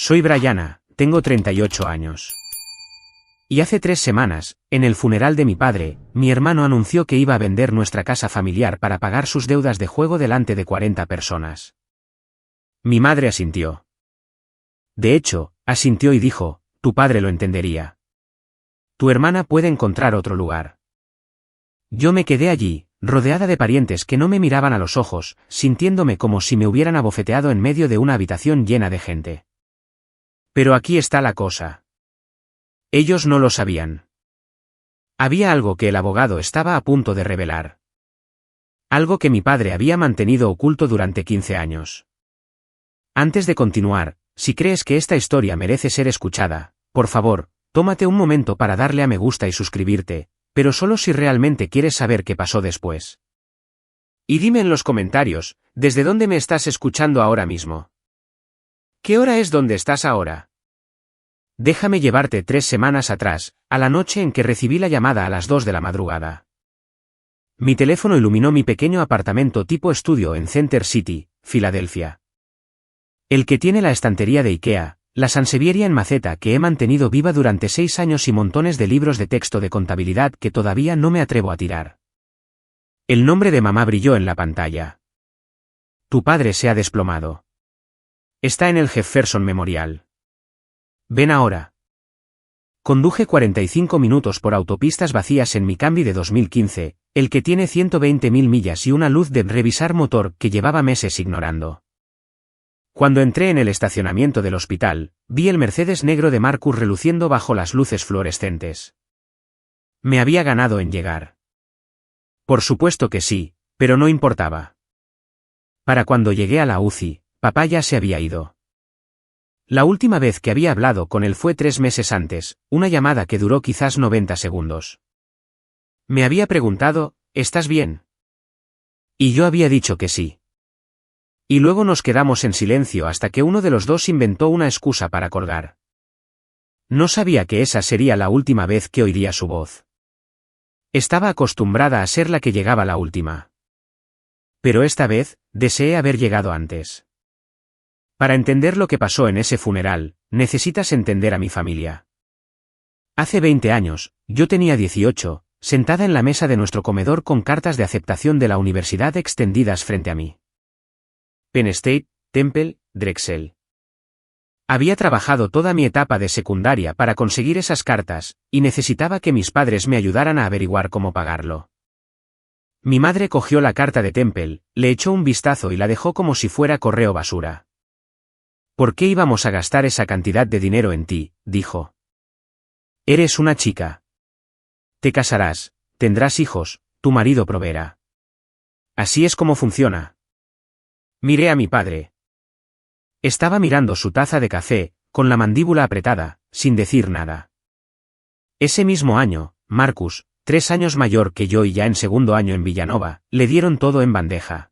Soy Brianna, tengo 38 años. Y hace 3 semanas, en el funeral de mi padre, mi hermano anunció que iba a vender nuestra casa familiar para pagar sus deudas de juego delante de 40 personas. Mi madre asintió. De hecho, asintió y dijo, tu padre lo entendería. Tu hermana puede encontrar otro lugar. Yo me quedé allí, rodeada de parientes que no me miraban a los ojos, sintiéndome como si me hubieran abofeteado en medio de una habitación llena de gente. Pero aquí está la cosa. Ellos no lo sabían. Había algo que el abogado estaba a punto de revelar. Algo que mi padre había mantenido oculto durante 15 años. Antes de continuar, si crees que esta historia merece ser escuchada, por favor, tómate un momento para darle a me gusta y suscribirte, pero solo si realmente quieres saber qué pasó después. Y dime en los comentarios, ¿desde dónde me estás escuchando ahora mismo? ¿Qué hora es donde estás ahora? Déjame llevarte 3 semanas atrás, a la noche en que recibí la llamada a las 2 de la madrugada. Mi teléfono iluminó mi pequeño apartamento tipo estudio en Center City, Filadelfia. El que tiene la estantería de IKEA, la sansevieria en maceta que he mantenido viva durante 6 años y montones de libros de texto de contabilidad que todavía no me atrevo a tirar. El nombre de mamá brilló en la pantalla. Tu padre se ha desplomado. Está en el Jefferson Memorial. Ven ahora. Conduje 45 minutos por autopistas vacías en mi Camry de 2015, el que tiene 120.000 millas y una luz de revisar motor que llevaba meses ignorando. Cuando entré en el estacionamiento del hospital, vi el Mercedes negro de Marcus reluciendo bajo las luces fluorescentes. Me había ganado en llegar. Por supuesto que sí, pero no importaba. Para cuando llegué a la UCI, papá ya se había ido. La última vez que había hablado con él fue 3 meses antes, una llamada que duró quizás 90 segundos. Me había preguntado, ¿estás bien? Y yo había dicho que sí. Y luego nos quedamos en silencio hasta que uno de los dos inventó una excusa para colgar. No sabía que esa sería la última vez que oiría su voz. Estaba acostumbrada a ser la que llegaba la última. Pero esta vez, deseé haber llegado antes. Para entender lo que pasó en ese funeral, necesitas entender a mi familia. Hace 20 años, yo tenía 18, sentada en la mesa de nuestro comedor con cartas de aceptación de la universidad extendidas frente a mí. Penn State, Temple, Drexel. Había trabajado toda mi etapa de secundaria para conseguir esas cartas, y necesitaba que mis padres me ayudaran a averiguar cómo pagarlo. Mi madre cogió la carta de Temple, le echó un vistazo y la dejó como si fuera correo basura. ¿Por qué íbamos a gastar esa cantidad de dinero en ti?, dijo. Eres una chica. Te casarás, tendrás hijos, tu marido proveerá. Así es como funciona. Miré a mi padre. Estaba mirando su taza de café, con la mandíbula apretada, sin decir nada. Ese mismo año, Marcus, 3 años mayor que yo y ya en segundo año en Villanova, le dieron todo en bandeja.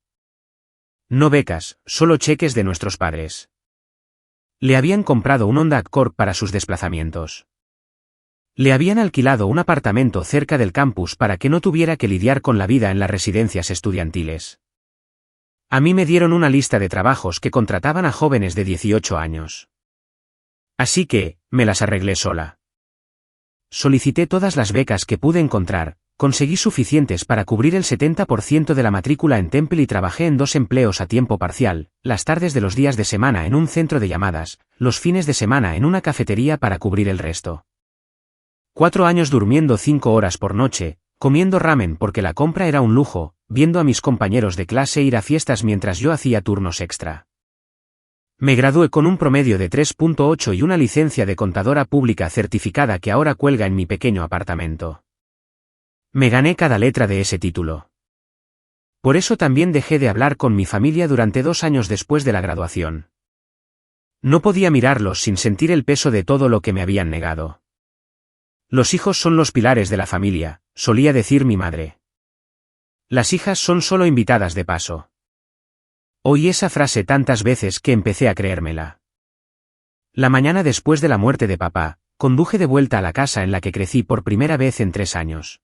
No becas, solo cheques de nuestros padres. Le habían comprado un Honda Accord para sus desplazamientos. Le habían alquilado un apartamento cerca del campus para que no tuviera que lidiar con la vida en las residencias estudiantiles. A mí me dieron una lista de trabajos que contrataban a jóvenes de 18 años. Así que, me las arreglé sola. Solicité todas las becas que pude encontrar, conseguí suficientes para cubrir el 70% de la matrícula en Temple y trabajé en 2 empleos a tiempo parcial, las tardes de los días de semana en un centro de llamadas, los fines de semana en una cafetería para cubrir el resto. 4 años durmiendo 5 horas por noche, comiendo ramen porque la compra era un lujo, viendo a mis compañeros de clase ir a fiestas mientras yo hacía turnos extra. Me gradué con un promedio de 3.8 y una licencia de contadora pública certificada que ahora cuelga en mi pequeño apartamento. Me gané cada letra de ese título. Por eso también dejé de hablar con mi familia durante 2 años después de la graduación. No podía mirarlos sin sentir el peso de todo lo que me habían negado. Los hijos son los pilares de la familia, solía decir mi madre. Las hijas son solo invitadas de paso. Oí esa frase tantas veces que empecé a creérmela. La mañana después de la muerte de papá, conduje de vuelta a la casa en la que crecí por primera vez en 3 años.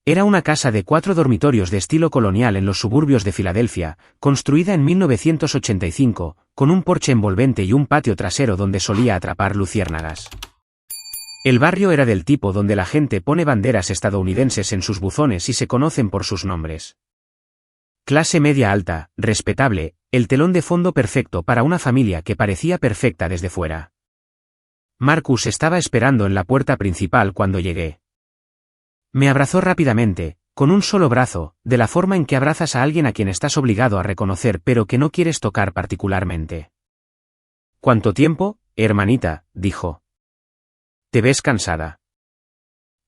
Era una casa de 4 dormitorios de estilo colonial en los suburbios de Filadelfia, construida en 1985, con un porche envolvente y un patio trasero donde solía atrapar luciérnagas. El barrio era del tipo donde la gente pone banderas estadounidenses en sus buzones y se conocen por sus nombres. Clase media alta, respetable, el telón de fondo perfecto para una familia que parecía perfecta desde fuera. Marcus estaba esperando en la puerta principal cuando llegué. Me abrazó rápidamente, con un solo brazo, de la forma en que abrazas a alguien a quien estás obligado a reconocer pero que no quieres tocar particularmente. ¿Cuánto tiempo, hermanita?, dijo. ¿Te ves cansada?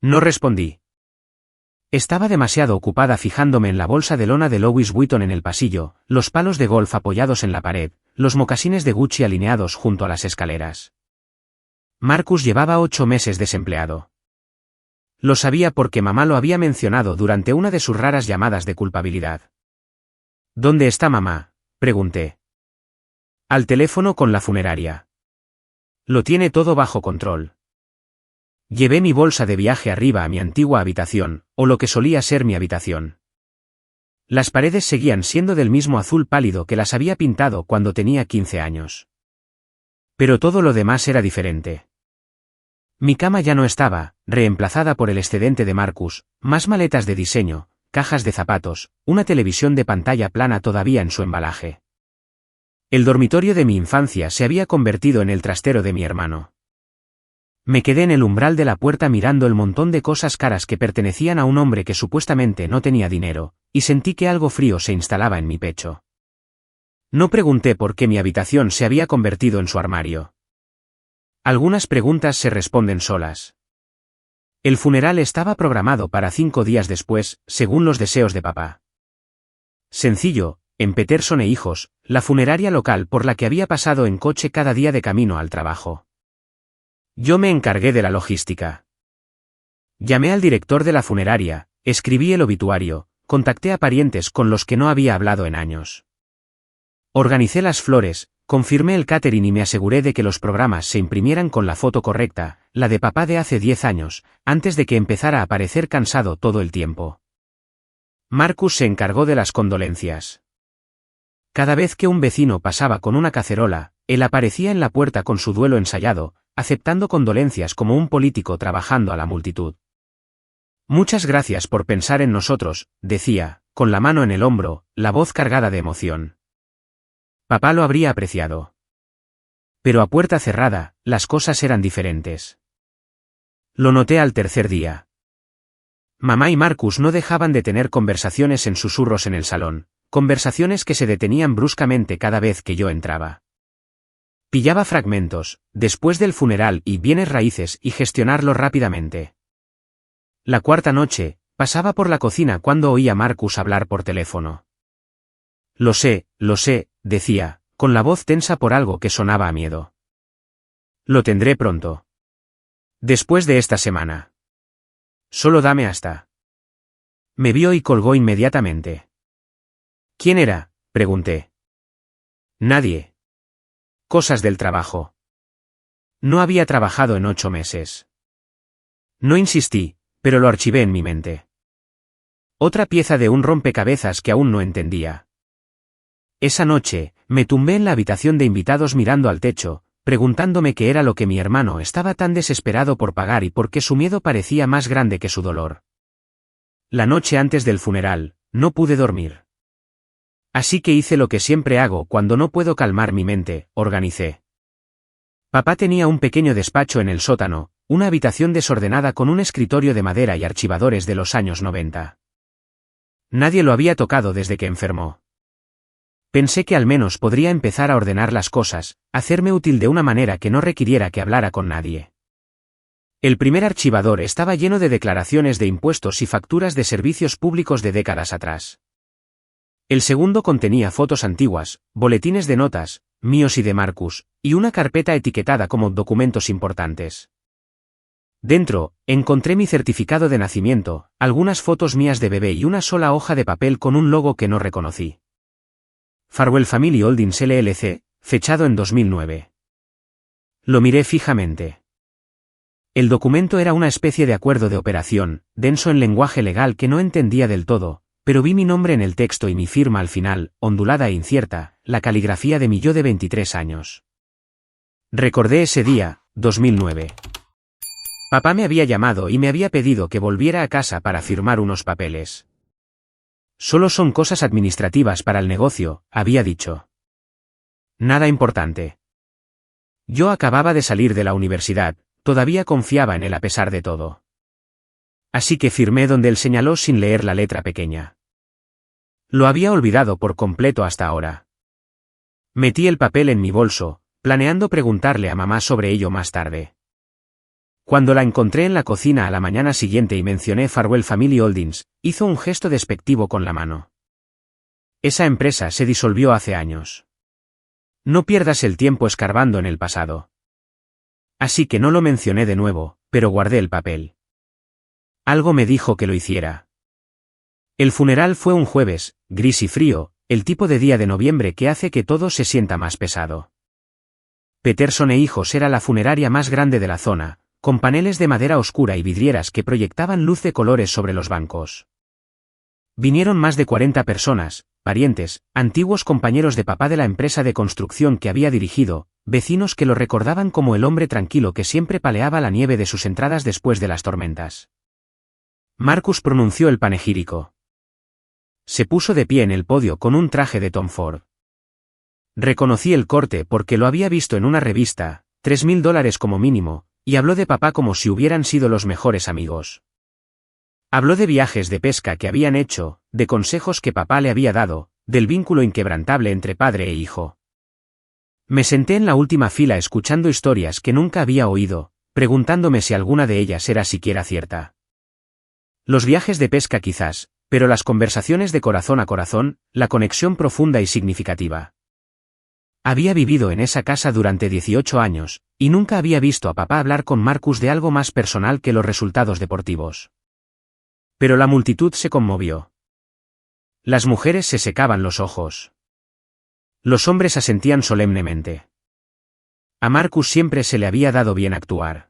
No respondí. Estaba demasiado ocupada fijándome en la bolsa de lona de Louis Vuitton en el pasillo, los palos de golf apoyados en la pared, los mocasines de Gucci alineados junto a las escaleras. Marcus llevaba 8 meses desempleado. Lo sabía porque mamá lo había mencionado durante una de sus raras llamadas de culpabilidad. ¿Dónde está mamá?, pregunté. Al teléfono con la funeraria. Lo tiene todo bajo control. Llevé mi bolsa de viaje arriba a mi antigua habitación, o lo que solía ser mi habitación. Las paredes seguían siendo del mismo azul pálido que las había pintado cuando tenía 15 años. Pero todo lo demás era diferente. Mi cama ya no estaba, reemplazada por el excedente de Marcus, más maletas de diseño, cajas de zapatos, una televisión de pantalla plana todavía en su embalaje. El dormitorio de mi infancia se había convertido en el trastero de mi hermano. Me quedé en el umbral de la puerta mirando el montón de cosas caras que pertenecían a un hombre que supuestamente no tenía dinero, y sentí que algo frío se instalaba en mi pecho. No pregunté por qué mi habitación se había convertido en su armario. Algunas preguntas se responden solas. El funeral estaba programado para 5 días después, según los deseos de papá. Sencillo, en Peterson e Hijos, la funeraria local por la que había pasado en coche cada día de camino al trabajo. Yo me encargué de la logística. Llamé al director de la funeraria, escribí el obituario, contacté a parientes con los que no había hablado en años. Organicé las flores, confirmé el catering y me aseguré de que los programas se imprimieran con la foto correcta, la de papá de hace 10 años, antes de que empezara a parecer cansado todo el tiempo. Marcus se encargó de las condolencias. Cada vez que un vecino pasaba con una cacerola, él aparecía en la puerta con su duelo ensayado, aceptando condolencias como un político trabajando a la multitud. Muchas gracias por pensar en nosotros, decía, con la mano en el hombro, la voz cargada de emoción. Papá lo habría apreciado. Pero a puerta cerrada, las cosas eran diferentes. Lo noté al tercer día. Mamá y Marcus no dejaban de tener conversaciones en susurros en el salón, conversaciones que se detenían bruscamente cada vez que yo entraba. Pillaba fragmentos, después del funeral y bienes raíces y gestionarlo rápidamente. La cuarta noche, pasaba por la cocina cuando oí a Marcus hablar por teléfono. Lo sé, decía, con la voz tensa por algo que sonaba a miedo. Lo tendré pronto. Después de esta semana. Solo dame hasta. Me vio y colgó inmediatamente. ¿Quién era?, pregunté. Nadie. Cosas del trabajo. No había trabajado en 8 meses. No insistí, pero lo archivé en mi mente. Otra pieza de un rompecabezas que aún no entendía. Esa noche, me tumbé en la habitación de invitados mirando al techo, preguntándome qué era lo que mi hermano estaba tan desesperado por pagar y por qué su miedo parecía más grande que su dolor. La noche antes del funeral, no pude dormir. Así que hice lo que siempre hago cuando no puedo calmar mi mente, organicé. Papá tenía un pequeño despacho en el sótano, una habitación desordenada con un escritorio de madera y archivadores de los años 90. Nadie lo había tocado desde que enfermó. Pensé que al menos podría empezar a ordenar las cosas, hacerme útil de una manera que no requiriera que hablara con nadie. El primer archivador estaba lleno de declaraciones de impuestos y facturas de servicios públicos de décadas atrás. El segundo contenía fotos antiguas, boletines de notas, míos y de Marcus, y una carpeta etiquetada como documentos importantes. Dentro, encontré mi certificado de nacimiento, algunas fotos mías de bebé y una sola hoja de papel con un logo que no reconocí. Farwell Family Holdings LLC, fechado en 2009. Lo miré fijamente. El documento era una especie de acuerdo de operación, denso en lenguaje legal que no entendía del todo, pero vi mi nombre en el texto y mi firma al final, ondulada e incierta, la caligrafía de mi yo de 23 años. Recordé ese día, 2009. Papá me había llamado y me había pedido que volviera a casa para firmar unos papeles. Solo son cosas administrativas para el negocio, había dicho. Nada importante. Yo acababa de salir de la universidad, todavía confiaba en él a pesar de todo. Así que firmé donde él señaló sin leer la letra pequeña. Lo había olvidado por completo hasta ahora. Metí el papel en mi bolso, planeando preguntarle a mamá sobre ello más tarde. Cuando la encontré en la cocina a la mañana siguiente y mencioné Farwell Family Holdings, hizo un gesto despectivo con la mano. Esa empresa se disolvió hace años. No pierdas el tiempo escarbando en el pasado. Así que no lo mencioné de nuevo, pero guardé el papel. Algo me dijo que lo hiciera. El funeral fue un jueves, gris y frío, el tipo de día de noviembre que hace que todo se sienta más pesado. Peterson e Hijos era la funeraria más grande de la zona, con paneles de madera oscura y vidrieras que proyectaban luz de colores sobre los bancos. Vinieron más de 40 personas, parientes, antiguos compañeros de papá de la empresa de construcción que había dirigido, vecinos que lo recordaban como el hombre tranquilo que siempre paleaba la nieve de sus entradas después de las tormentas. Marcus pronunció el panegírico. Se puso de pie en el podio con un traje de Tom Ford. Reconocí el corte porque lo había visto en una revista, $3,000 como mínimo, y habló de papá como si hubieran sido los mejores amigos. Habló de viajes de pesca que habían hecho, de consejos que papá le había dado, del vínculo inquebrantable entre padre e hijo. Me senté en la última fila escuchando historias que nunca había oído, preguntándome si alguna de ellas era siquiera cierta. Los viajes de pesca quizás, pero las conversaciones de corazón a corazón, la conexión profunda y significativa. Había vivido en esa casa durante 18 años, y nunca había visto a papá hablar con Marcus de algo más personal que los resultados deportivos. Pero la multitud se conmovió. Las mujeres se secaban los ojos. Los hombres asentían solemnemente. A Marcus siempre se le había dado bien actuar.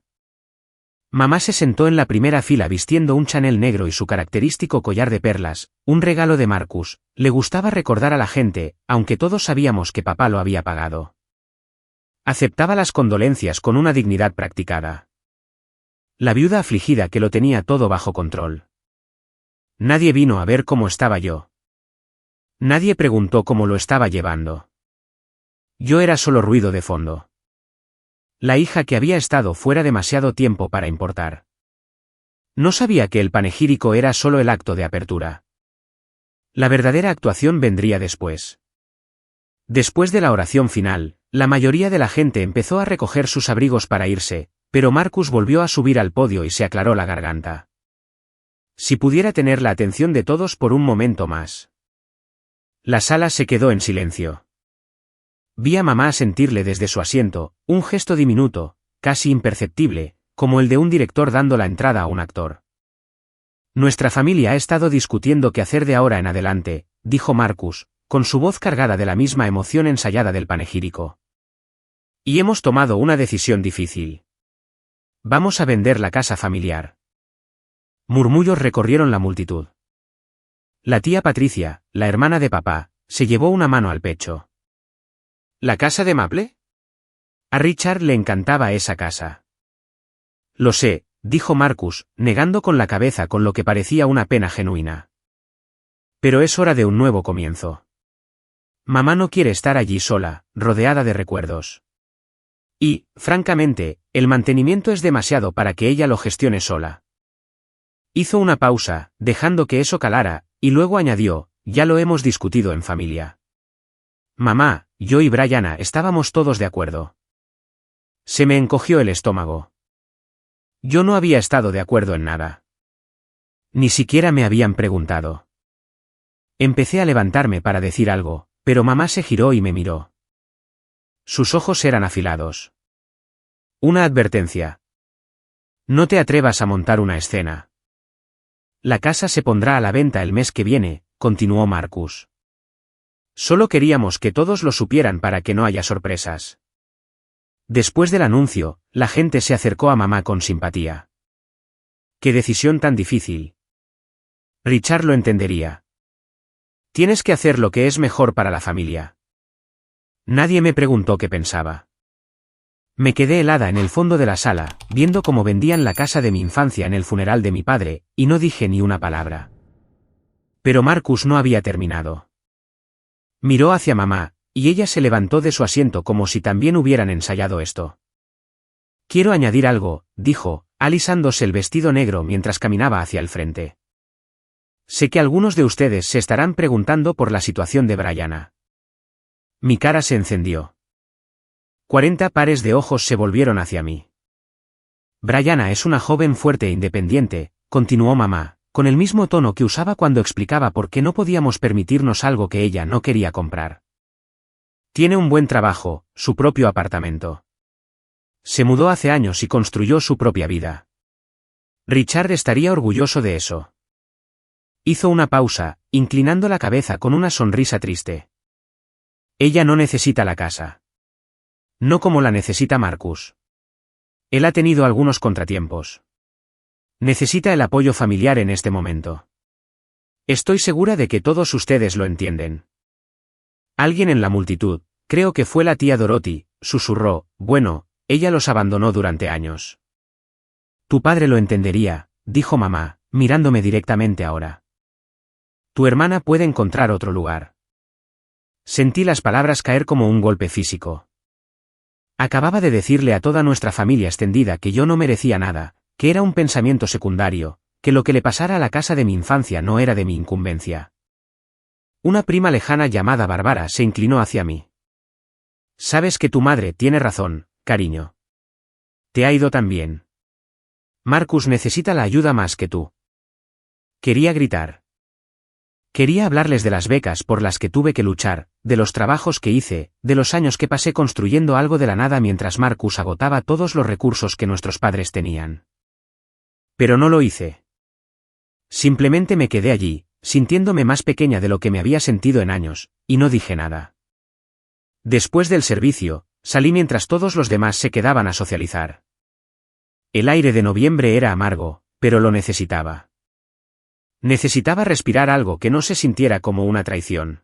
Mamá se sentó en la primera fila vistiendo un Chanel negro y su característico collar de perlas, un regalo de Marcus. Le gustaba recordar a la gente, aunque todos sabíamos que papá lo había pagado. Aceptaba las condolencias con una dignidad practicada. La viuda afligida que lo tenía todo bajo control. Nadie vino a ver cómo estaba yo. Nadie preguntó cómo lo estaba llevando. Yo era solo ruido de fondo. La hija que había estado fuera demasiado tiempo para importar. No sabía que el panegírico era solo el acto de apertura. La verdadera actuación vendría después. Después de la oración final, la mayoría de la gente empezó a recoger sus abrigos para irse, pero Marcus volvió a subir al podio y se aclaró la garganta. Si pudiera tener la atención de todos por un momento más. La sala se quedó en silencio. Vi a mamá sentirle desde su asiento, un gesto diminuto, casi imperceptible, como el de un director dando la entrada a un actor. Nuestra familia ha estado discutiendo qué hacer de ahora en adelante, dijo Marcus, con su voz cargada de la misma emoción ensayada del panegírico. Y hemos tomado una decisión difícil. Vamos a vender la casa familiar. Murmullos recorrieron la multitud. La tía Patricia, la hermana de papá, se llevó una mano al pecho. ¿La casa de Maple? A Richard le encantaba esa casa. Lo sé, dijo Marcus, negando con la cabeza con lo que parecía una pena genuina. Pero es hora de un nuevo comienzo. Mamá no quiere estar allí sola, rodeada de recuerdos. Y, francamente, el mantenimiento es demasiado para que ella lo gestione sola. Hizo una pausa, dejando que eso calara, y luego añadió, ya lo hemos discutido en familia. Mamá, yo y Brianna estábamos todos de acuerdo. Se me encogió el estómago. Yo no había estado de acuerdo en nada. Ni siquiera me habían preguntado. Empecé a levantarme para decir algo, pero mamá se giró y me miró. Sus ojos eran afilados. Una advertencia. No te atrevas a montar una escena. La casa se pondrá a la venta el mes que viene, continuó Marcus. Solo queríamos que todos lo supieran para que no haya sorpresas. Después del anuncio, la gente se acercó a mamá con simpatía. ¡Qué decisión tan difícil! Richard lo entendería. Tienes que hacer lo que es mejor para la familia. Nadie me preguntó qué pensaba. Me quedé helada en el fondo de la sala, viendo cómo vendían la casa de mi infancia en el funeral de mi padre, y no dije ni una palabra. Pero Marcus no había terminado. Miró hacia mamá, y ella se levantó de su asiento como si también hubieran ensayado esto. Quiero añadir algo, dijo, alisándose el vestido negro mientras caminaba hacia el frente. Sé que algunos de ustedes se estarán preguntando por la situación de Brianna. Mi cara se encendió. 40 pares de ojos se volvieron hacia mí. Brianna es una joven fuerte e independiente, continuó mamá, con el mismo tono que usaba cuando explicaba por qué no podíamos permitirnos algo que ella no quería comprar. Tiene un buen trabajo, su propio apartamento. Se mudó hace años y construyó su propia vida. Richard estaría orgulloso de eso. Hizo una pausa, inclinando la cabeza con una sonrisa triste. Ella no necesita la casa. No como la necesita Marcus. Él ha tenido algunos contratiempos. Necesita el apoyo familiar en este momento. Estoy segura de que todos ustedes lo entienden. Alguien en la multitud, creo que fue la tía Dorothy, susurró, bueno, ella los abandonó durante años. Tu padre lo entendería, dijo mamá, mirándome directamente ahora. Tu hermana puede encontrar otro lugar. Sentí las palabras caer como un golpe físico. Acababa de decirle a toda nuestra familia extendida que yo no merecía nada, que era un pensamiento secundario, que lo que le pasara a la casa de mi infancia no era de mi incumbencia. Una prima lejana llamada Bárbara se inclinó hacia mí. Sabes que tu madre tiene razón, cariño. Te ha ido tan bien. Marcus necesita la ayuda más que tú. Quería gritar. Quería hablarles de las becas por las que tuve que luchar, de los trabajos que hice, de los años que pasé construyendo algo de la nada mientras Marcus agotaba todos los recursos que nuestros padres tenían. Pero no lo hice. Simplemente me quedé allí, sintiéndome más pequeña de lo que me había sentido en años, y no dije nada. Después del servicio, salí mientras todos los demás se quedaban a socializar. El aire de noviembre era amargo, pero lo necesitaba. Necesitaba respirar algo que no se sintiera como una traición.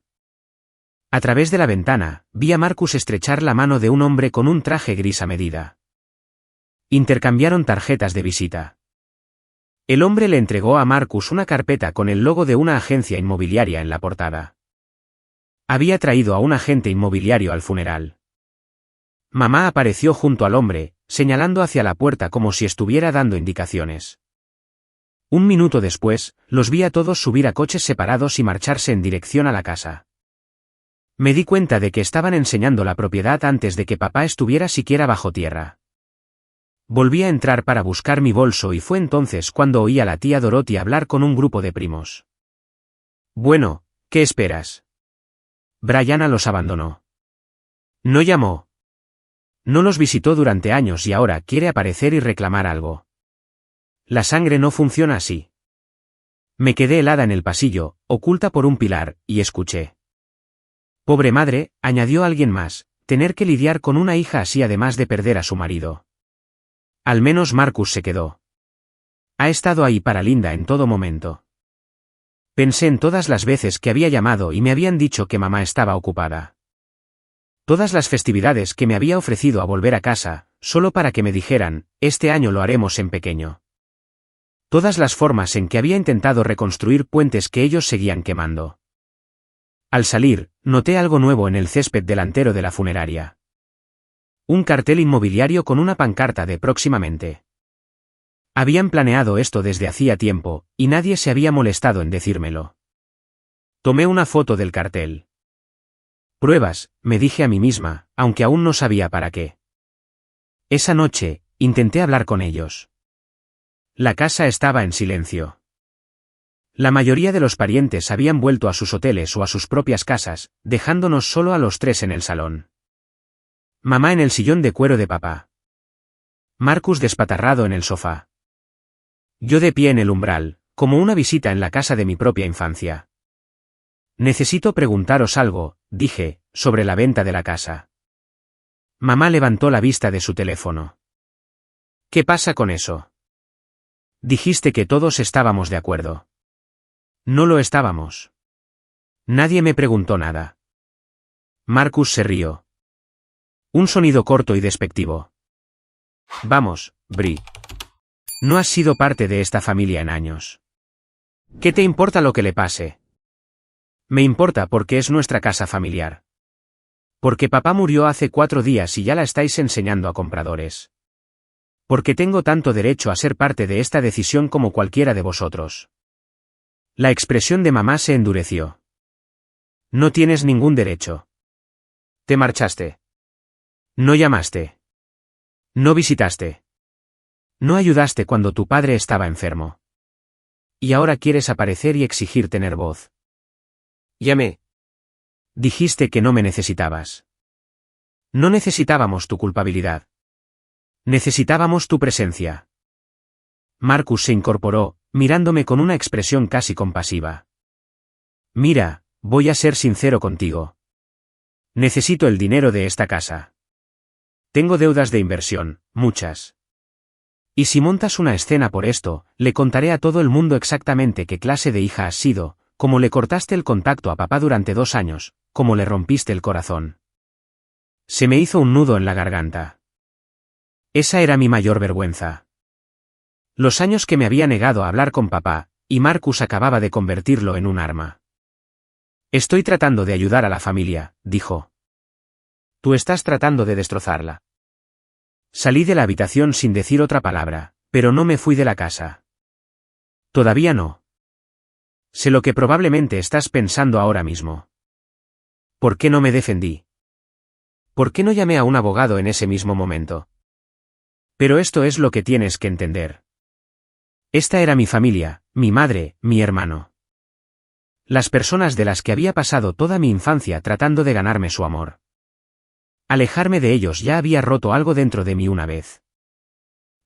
A través de la ventana, vi a Marcus estrechar la mano de un hombre con un traje gris a medida. Intercambiaron tarjetas de visita. El hombre le entregó a Marcus una carpeta con el logo de una agencia inmobiliaria en la portada. Había traído a un agente inmobiliario al funeral. Mamá apareció junto al hombre, señalando hacia la puerta como si estuviera dando indicaciones. Un minuto después, los vi a todos subir a coches separados y marcharse en dirección a la casa. Me di cuenta de que estaban enseñando la propiedad antes de que papá estuviera siquiera bajo tierra. Volví a entrar para buscar mi bolso y fue entonces cuando oí a la tía Dorothy hablar con un grupo de primos. Bueno, ¿qué esperas? Brianna los abandonó. No llamó. No los visitó durante años y ahora quiere aparecer y reclamar algo. La sangre no funciona así. Me quedé helada en el pasillo, oculta por un pilar, y escuché. Pobre madre, añadió alguien más, tener que lidiar con una hija así además de perder a su marido. Al menos Marcus se quedó. Ha estado ahí para Linda en todo momento. Pensé en todas las veces que había llamado y me habían dicho que mamá estaba ocupada. Todas las festividades que me había ofrecido a volver a casa, solo para que me dijeran, este año lo haremos en pequeño. Todas las formas en que había intentado reconstruir puentes que ellos seguían quemando. Al salir, noté algo nuevo en el césped delantero de la funeraria. Un cartel inmobiliario con una pancarta de próximamente. Habían planeado esto desde hacía tiempo, y nadie se había molestado en decírmelo. Tomé una foto del cartel. Pruebas, me dije a mí misma, aunque aún no sabía para qué. Esa noche, intenté hablar con ellos. La casa estaba en silencio. La mayoría de los parientes habían vuelto a sus hoteles o a sus propias casas, dejándonos solo a los tres en el salón. Mamá en el sillón de cuero de papá. Marcus despatarrado en el sofá. Yo de pie en el umbral, como una visita en la casa de mi propia infancia. Necesito preguntaros algo, dije, sobre la venta de la casa. Mamá levantó la vista de su teléfono. ¿Qué pasa con eso? Dijiste que todos estábamos de acuerdo. No lo estábamos. Nadie me preguntó nada. Marcus se rió. Un sonido corto y despectivo. Vamos, Bri. No has sido parte de esta familia en años. ¿Qué te importa lo que le pase? Me importa porque es nuestra casa familiar. Porque papá murió hace 4 días y ya la estáis enseñando a compradores. Porque tengo tanto derecho a ser parte de esta decisión como cualquiera de vosotros. La expresión de mamá se endureció. No tienes ningún derecho. Te marchaste. No llamaste. No visitaste. No ayudaste cuando tu padre estaba enfermo. Y ahora quieres aparecer y exigir tener voz. Llamé. Dijiste que no me necesitabas. No necesitábamos tu culpabilidad. Necesitábamos tu presencia. Marcus se incorporó, mirándome con una expresión casi compasiva. Mira, voy a ser sincero contigo. Necesito el dinero de esta casa. Tengo deudas de inversión, muchas. Y si montas una escena por esto, le contaré a todo el mundo exactamente qué clase de hija has sido, cómo le cortaste el contacto a papá durante 2 años, cómo le rompiste el corazón. Se me hizo un nudo en la garganta. Esa era mi mayor vergüenza. Los años que me había negado a hablar con papá, y Marcus acababa de convertirlo en un arma. Estoy tratando de ayudar a la familia, dijo. Tú estás tratando de destrozarla. Salí de la habitación sin decir otra palabra, pero no me fui de la casa. Todavía no. Sé lo que probablemente estás pensando ahora mismo. ¿Por qué no me defendí? ¿Por qué no llamé a un abogado en ese mismo momento? Pero esto es lo que tienes que entender. Esta era mi familia, mi madre, mi hermano. Las personas de las que había pasado toda mi infancia tratando de ganarme su amor. Alejarme de ellos ya había roto algo dentro de mí una vez.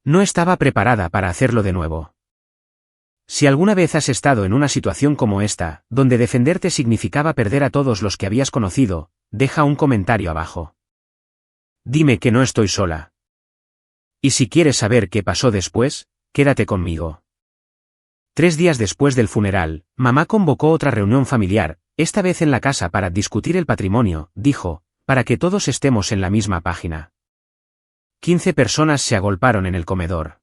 No estaba preparada para hacerlo de nuevo. Si alguna vez has estado en una situación como esta, donde defenderte significaba perder a todos los que habías conocido, deja un comentario abajo. Dime que no estoy sola. Y si quieres saber qué pasó después, quédate conmigo. 3 días después del funeral, mamá convocó otra reunión familiar, esta vez en la casa para discutir el patrimonio, dijo, para que todos estemos en la misma página. 15 personas se agolparon en el comedor.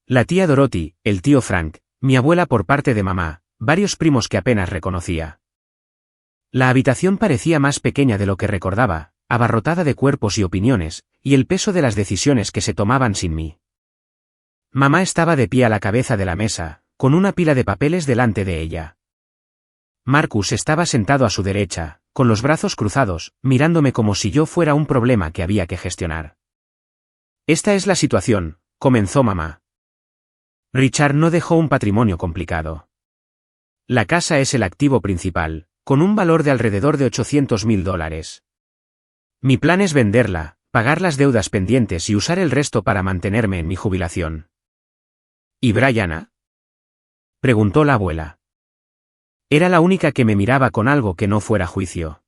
La tía Dorothy, el tío Frank, mi abuela por parte de mamá, varios primos que apenas reconocía. La habitación parecía más pequeña de lo que recordaba, abarrotada de cuerpos y opiniones, y el peso de las decisiones que se tomaban sin mí. Mamá estaba de pie a la cabeza de la mesa, con una pila de papeles delante de ella. Marcus estaba sentado a su derecha, con los brazos cruzados, mirándome como si yo fuera un problema que había que gestionar. Esta es la situación, comenzó mamá. Richard no dejó un patrimonio complicado. La casa es el activo principal, con un valor de alrededor de $800.000. Mi plan es venderla, pagar las deudas pendientes y usar el resto para mantenerme en mi jubilación. ¿Y Brianna? Preguntó la abuela. Era la única que me miraba con algo que no fuera juicio.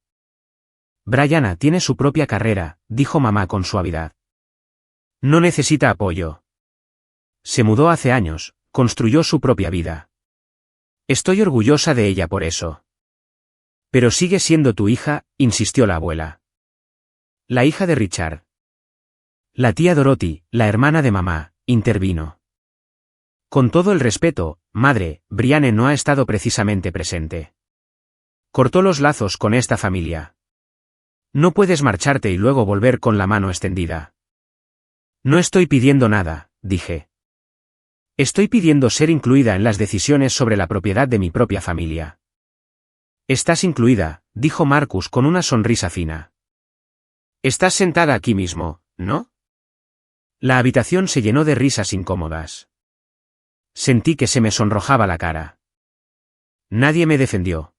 Brianna tiene su propia carrera, dijo mamá con suavidad. No necesita apoyo. Se mudó hace años, construyó su propia vida. Estoy orgullosa de ella por eso. Pero sigue siendo tu hija, insistió la abuela. La hija de Richard. La tía Dorothy, la hermana de mamá, intervino. Con todo el respeto, madre, Brianne no ha estado precisamente presente. Cortó los lazos con esta familia. No puedes marcharte y luego volver con la mano extendida. No estoy pidiendo nada, dije. Estoy pidiendo ser incluida en las decisiones sobre la propiedad de mi propia familia. Estás incluida, dijo Marcus con una sonrisa fina. Estás sentada aquí mismo, ¿no? La habitación se llenó de risas incómodas. Sentí que se me sonrojaba la cara. Nadie me defendió.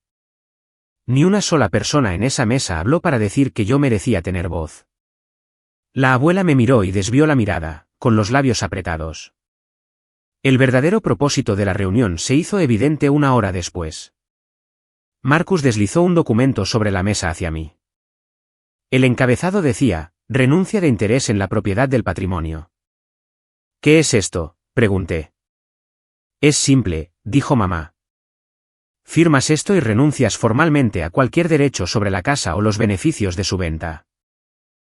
Ni una sola persona en esa mesa habló para decir que yo merecía tener voz. La abuela me miró y desvió la mirada, con los labios apretados. El verdadero propósito de la reunión se hizo evidente 1 hora después. Marcus deslizó un documento sobre la mesa hacia mí. El encabezado decía, Renuncia de interés en la propiedad del patrimonio. ¿Qué es esto?, pregunté. Es simple, dijo mamá. Firmas esto y renuncias formalmente a cualquier derecho sobre la casa o los beneficios de su venta.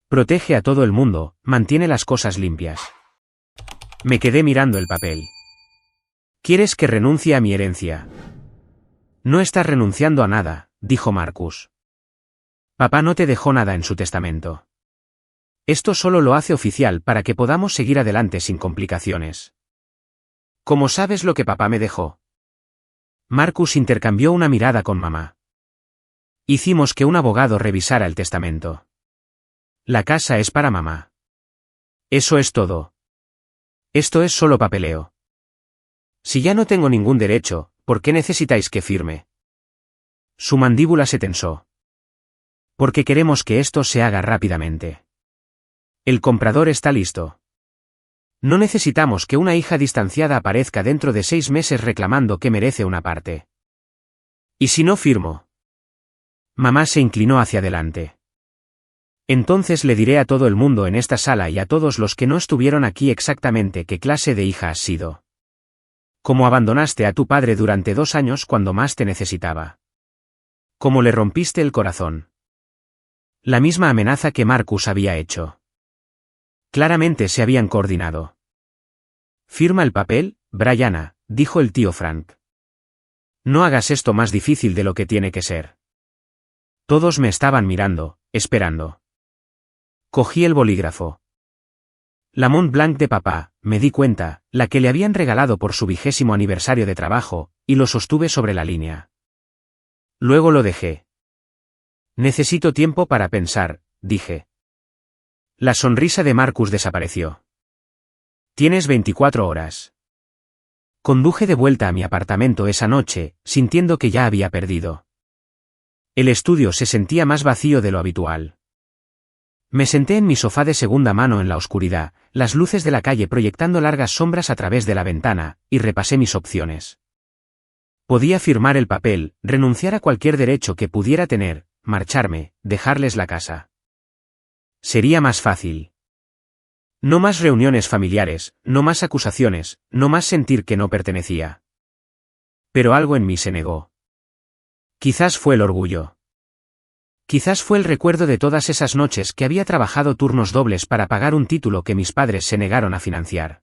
Protege a todo el mundo, mantiene las cosas limpias. Me quedé mirando el papel. ¿Quieres que renuncie a mi herencia? No estás renunciando a nada, dijo Marcus. Papá no te dejó nada en su testamento. Esto solo lo hace oficial para que podamos seguir adelante sin complicaciones. ¿Cómo sabes lo que papá me dejó? Marcus intercambió una mirada con mamá. Hicimos que un abogado revisara el testamento. La casa es para mamá. Eso es todo. Esto es solo papeleo. Si ya no tengo ningún derecho, ¿por qué necesitáis que firme? Su mandíbula se tensó. Porque queremos que esto se haga rápidamente. El comprador está listo. No necesitamos que una hija distanciada aparezca dentro de 6 meses reclamando que merece una parte. ¿Y si no firmo? Mamá se inclinó hacia adelante. Entonces le diré a todo el mundo en esta sala y a todos los que no estuvieron aquí exactamente qué clase de hija has sido. Cómo abandonaste a tu padre durante 2 años cuando más te necesitaba. Cómo le rompiste el corazón. La misma amenaza que Marcus había hecho. Claramente se habían coordinado. Firma el papel, Brianna, dijo el tío Frank. No hagas esto más difícil de lo que tiene que ser. Todos me estaban mirando, esperando. Cogí el bolígrafo. La Mont Blanc de papá, me di cuenta, la que le habían regalado por su 20º aniversario de trabajo, y lo sostuve sobre la línea. Luego lo dejé. Necesito tiempo para pensar, dije. La sonrisa de Marcus desapareció. Tienes 24 horas. Conduje de vuelta a mi apartamento esa noche, sintiendo que ya había perdido. El estudio se sentía más vacío de lo habitual. Me senté en mi sofá de segunda mano en la oscuridad, las luces de la calle proyectando largas sombras a través de la ventana, y repasé mis opciones. Podía firmar el papel, renunciar a cualquier derecho que pudiera tener, marcharme, dejarles la casa. Sería más fácil. No más reuniones familiares, no más acusaciones, no más sentir que no pertenecía. Pero algo en mí se negó. Quizás fue el orgullo. Quizás fue el recuerdo de todas esas noches que había trabajado turnos dobles para pagar un título que mis padres se negaron a financiar.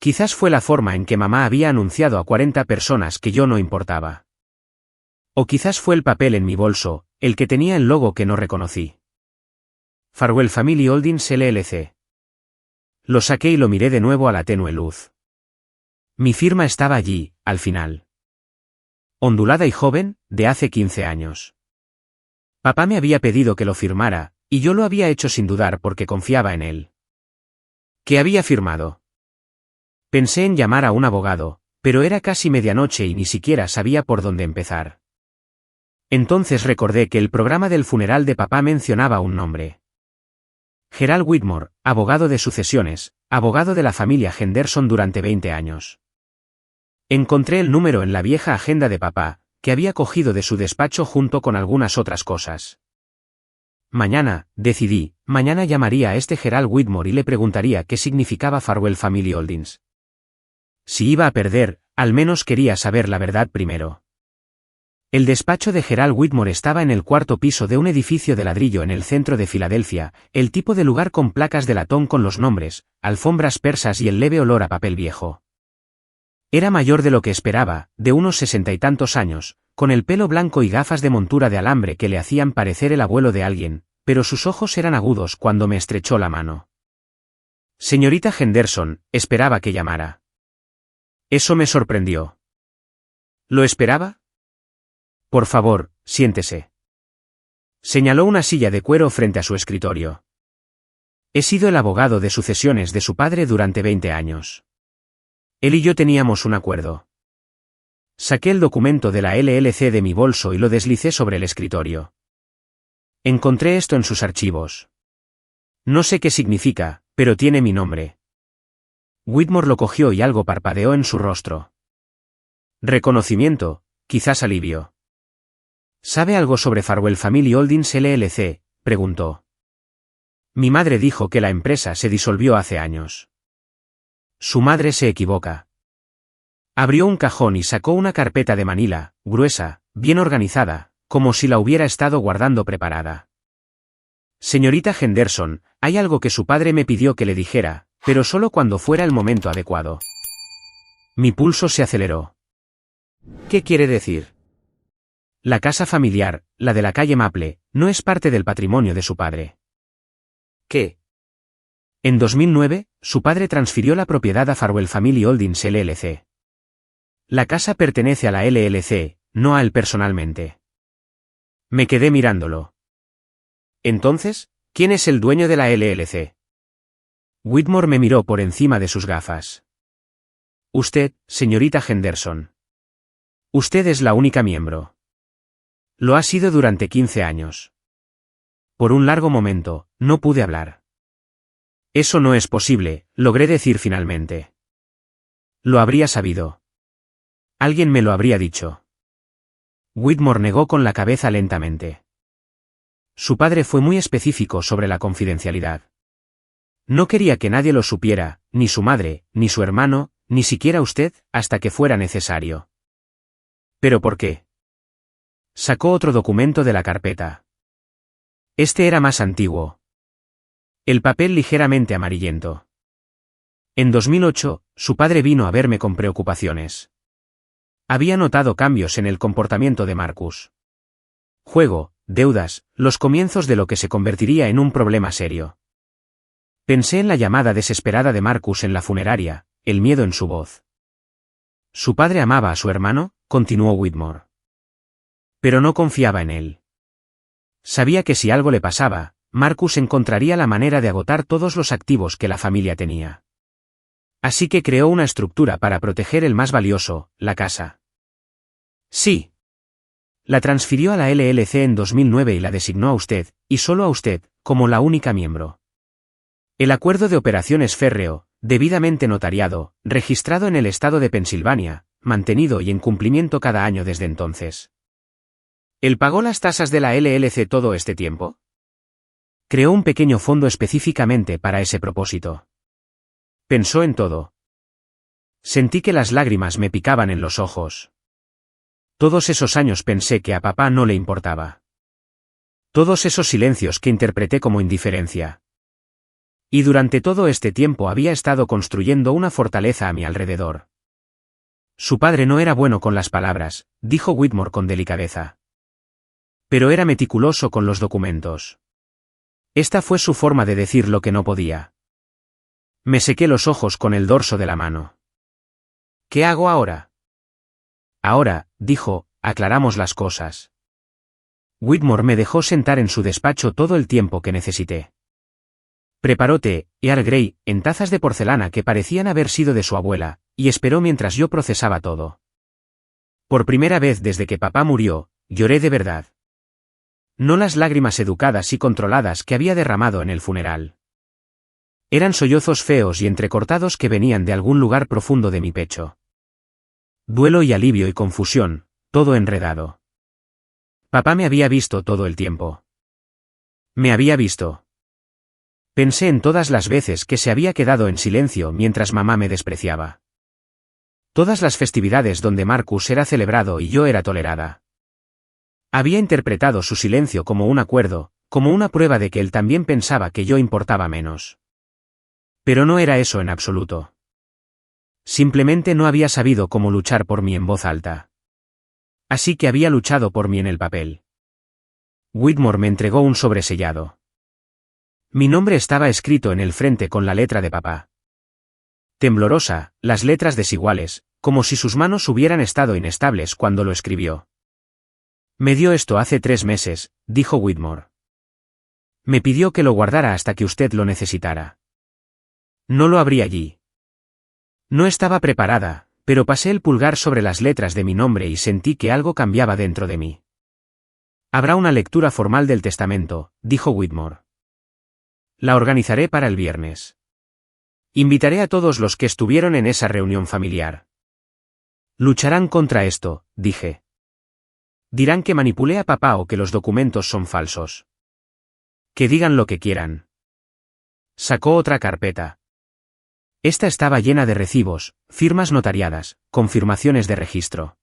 Quizás fue la forma en que mamá había anunciado a 40 personas que yo no importaba. O quizás fue el papel en mi bolso, el que tenía el logo que no reconocí. Farwell Family Holdings LLC. Lo saqué y lo miré de nuevo a la tenue luz. Mi firma estaba allí, al final. Ondulada y joven, de hace 15 años. Papá me había pedido que lo firmara, y yo lo había hecho sin dudar porque confiaba en él. ¿Qué había firmado? Pensé en llamar a un abogado, pero era casi medianoche y ni siquiera sabía por dónde empezar. Entonces recordé que el programa del funeral de papá mencionaba un nombre. Gerald Whitmore, abogado de sucesiones, abogado de la familia Henderson durante 20 años. Encontré el número en la vieja agenda de papá, que había cogido de su despacho junto con algunas otras cosas. Mañana, decidí, mañana llamaría a este Gerald Whitmore y le preguntaría qué significaba Farwell Family Holdings. Si iba a perder, al menos quería saber la verdad primero. El despacho de Gerald Whitmore estaba en el 4º piso de un edificio de ladrillo en el centro de Filadelfia, el tipo de lugar con placas de latón con los nombres, alfombras persas y el leve olor a papel viejo. Era mayor de lo que esperaba, de unos 60 y tantos años, con el pelo blanco y gafas de montura de alambre que le hacían parecer el abuelo de alguien, pero sus ojos eran agudos cuando me estrechó la mano. Señorita Henderson, esperaba que llamara. Eso me sorprendió. ¿Lo esperaba? Por favor, siéntese. Señaló una silla de cuero frente a su escritorio. He sido el abogado de sucesiones de su padre durante 20 años. Él y yo teníamos un acuerdo. Saqué el documento de la LLC de mi bolso y lo deslicé sobre el escritorio. Encontré esto en sus archivos. No sé qué significa, pero tiene mi nombre. Whitmore lo cogió y algo parpadeó en su rostro. Reconocimiento, quizás alivio. ¿Sabe algo sobre Farwell Family Holdings LLC?, preguntó. Mi madre dijo que la empresa se disolvió hace años. Su madre se equivoca. Abrió un cajón y sacó una carpeta de manila, gruesa, bien organizada, como si la hubiera estado guardando preparada. Señorita Henderson, hay algo que su padre me pidió que le dijera, pero solo cuando fuera el momento adecuado. Mi pulso se aceleró. ¿Qué quiere decir? La casa familiar, la de la calle Maple, no es parte del patrimonio de su padre. ¿Qué? En 2009, su padre transfirió la propiedad a Farwell Family Holdings LLC. La casa pertenece a la LLC, no a él personalmente. Me quedé mirándolo. Entonces, ¿quién es el dueño de la LLC? Whitmore me miró por encima de sus gafas. Usted, señorita Henderson. Usted es la única miembro. Lo ha sido durante 15 años. Por un largo momento, no pude hablar. Eso no es posible, logré decir finalmente. Lo habría sabido. Alguien me lo habría dicho. Whitmore negó con la cabeza lentamente. Su padre fue muy específico sobre la confidencialidad. No quería que nadie lo supiera, ni su madre, ni su hermano, ni siquiera usted, hasta que fuera necesario. ¿Pero por qué? Sacó otro documento de la carpeta. Este era más antiguo. El papel ligeramente amarillento. En 2008, su padre vino a verme con preocupaciones. Había notado cambios en el comportamiento de Marcus. Juego, deudas, los comienzos de lo que se convertiría en un problema serio. Pensé en la llamada desesperada de Marcus en la funeraria, el miedo en su voz. ¿Su padre amaba a su hermano?, continuó Whitmore. Pero no confiaba en él. Sabía que si algo le pasaba, Marcus encontraría la manera de agotar todos los activos que la familia tenía. Así que creó una estructura para proteger el más valioso, la casa. Sí. La transfirió a la LLC en 2009 y la designó a usted, y solo a usted, como la única miembro. El acuerdo de operación es férreo, debidamente notariado, registrado en el estado de Pensilvania, mantenido y en cumplimiento cada año desde entonces. ¿Él pagó las tasas de la LLC todo este tiempo? Creó un pequeño fondo específicamente para ese propósito. Pensó en todo. Sentí que las lágrimas me picaban en los ojos. Todos esos años pensé que a papá no le importaba. Todos esos silencios que interpreté como indiferencia. Y durante todo este tiempo había estado construyendo una fortaleza a mi alrededor. Su padre no era bueno con las palabras, dijo Whitmore con delicadeza. Pero era meticuloso con los documentos. Esta fue su forma de decir lo que no podía. Me sequé los ojos con el dorso de la mano. ¿Qué hago ahora? Ahora, dijo, aclaramos las cosas. Whitmore me dejó sentar en su despacho todo el tiempo que necesité. Preparó té, Earl Grey, en tazas de porcelana que parecían haber sido de su abuela, y esperó mientras yo procesaba todo. Por primera vez desde que papá murió, lloré de verdad. No las lágrimas educadas y controladas que había derramado en el funeral. Eran sollozos feos y entrecortados que venían de algún lugar profundo de mi pecho. Duelo y alivio y confusión, todo enredado. Papá me había visto todo el tiempo. Me había visto. Pensé en todas las veces que se había quedado en silencio mientras mamá me despreciaba. Todas las festividades donde Marcus era celebrado y yo era tolerada. Había interpretado su silencio como un acuerdo, como una prueba de que él también pensaba que yo importaba menos. Pero no era eso en absoluto. Simplemente no había sabido cómo luchar por mí en voz alta. Así que había luchado por mí en el papel. Whitmore me entregó un sobresellado. Mi nombre estaba escrito en el frente con la letra de papá. Temblorosa, las letras desiguales, como si sus manos hubieran estado inestables cuando lo escribió. Me dio esto hace 3 meses, dijo Whitmore. Me pidió que lo guardara hasta que usted lo necesitara. No lo abrí allí. No estaba preparada, pero pasé el pulgar sobre las letras de mi nombre y sentí que algo cambiaba dentro de mí. Habrá una lectura formal del testamento, dijo Whitmore. La organizaré para el viernes. Invitaré a todos los que estuvieron en esa reunión familiar. Lucharán contra esto, dije. Dirán que manipulé a papá o que los documentos son falsos. Que digan lo que quieran. Sacó otra carpeta. Esta estaba llena de recibos, firmas notariadas, confirmaciones de registro.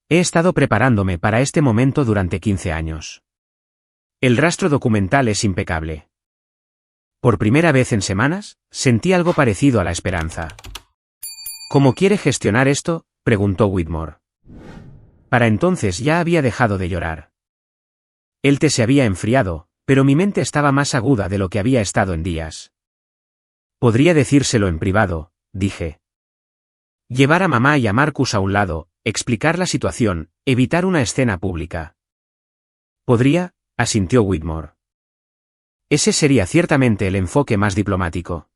He estado preparándome para este momento durante 15 años. El rastro documental es impecable. Por primera vez en semanas, sentí algo parecido a la esperanza. ¿Cómo quiere gestionar esto?, preguntó Whitmore. Para entonces ya había dejado de llorar. El té se había enfriado, pero mi mente estaba más aguda de lo que había estado en días. Podría decírselo en privado, dije. Llevar a mamá y a Marcus a un lado, explicar la situación, evitar una escena pública. Podría, asintió Whitmore. Ese sería ciertamente el enfoque más diplomático.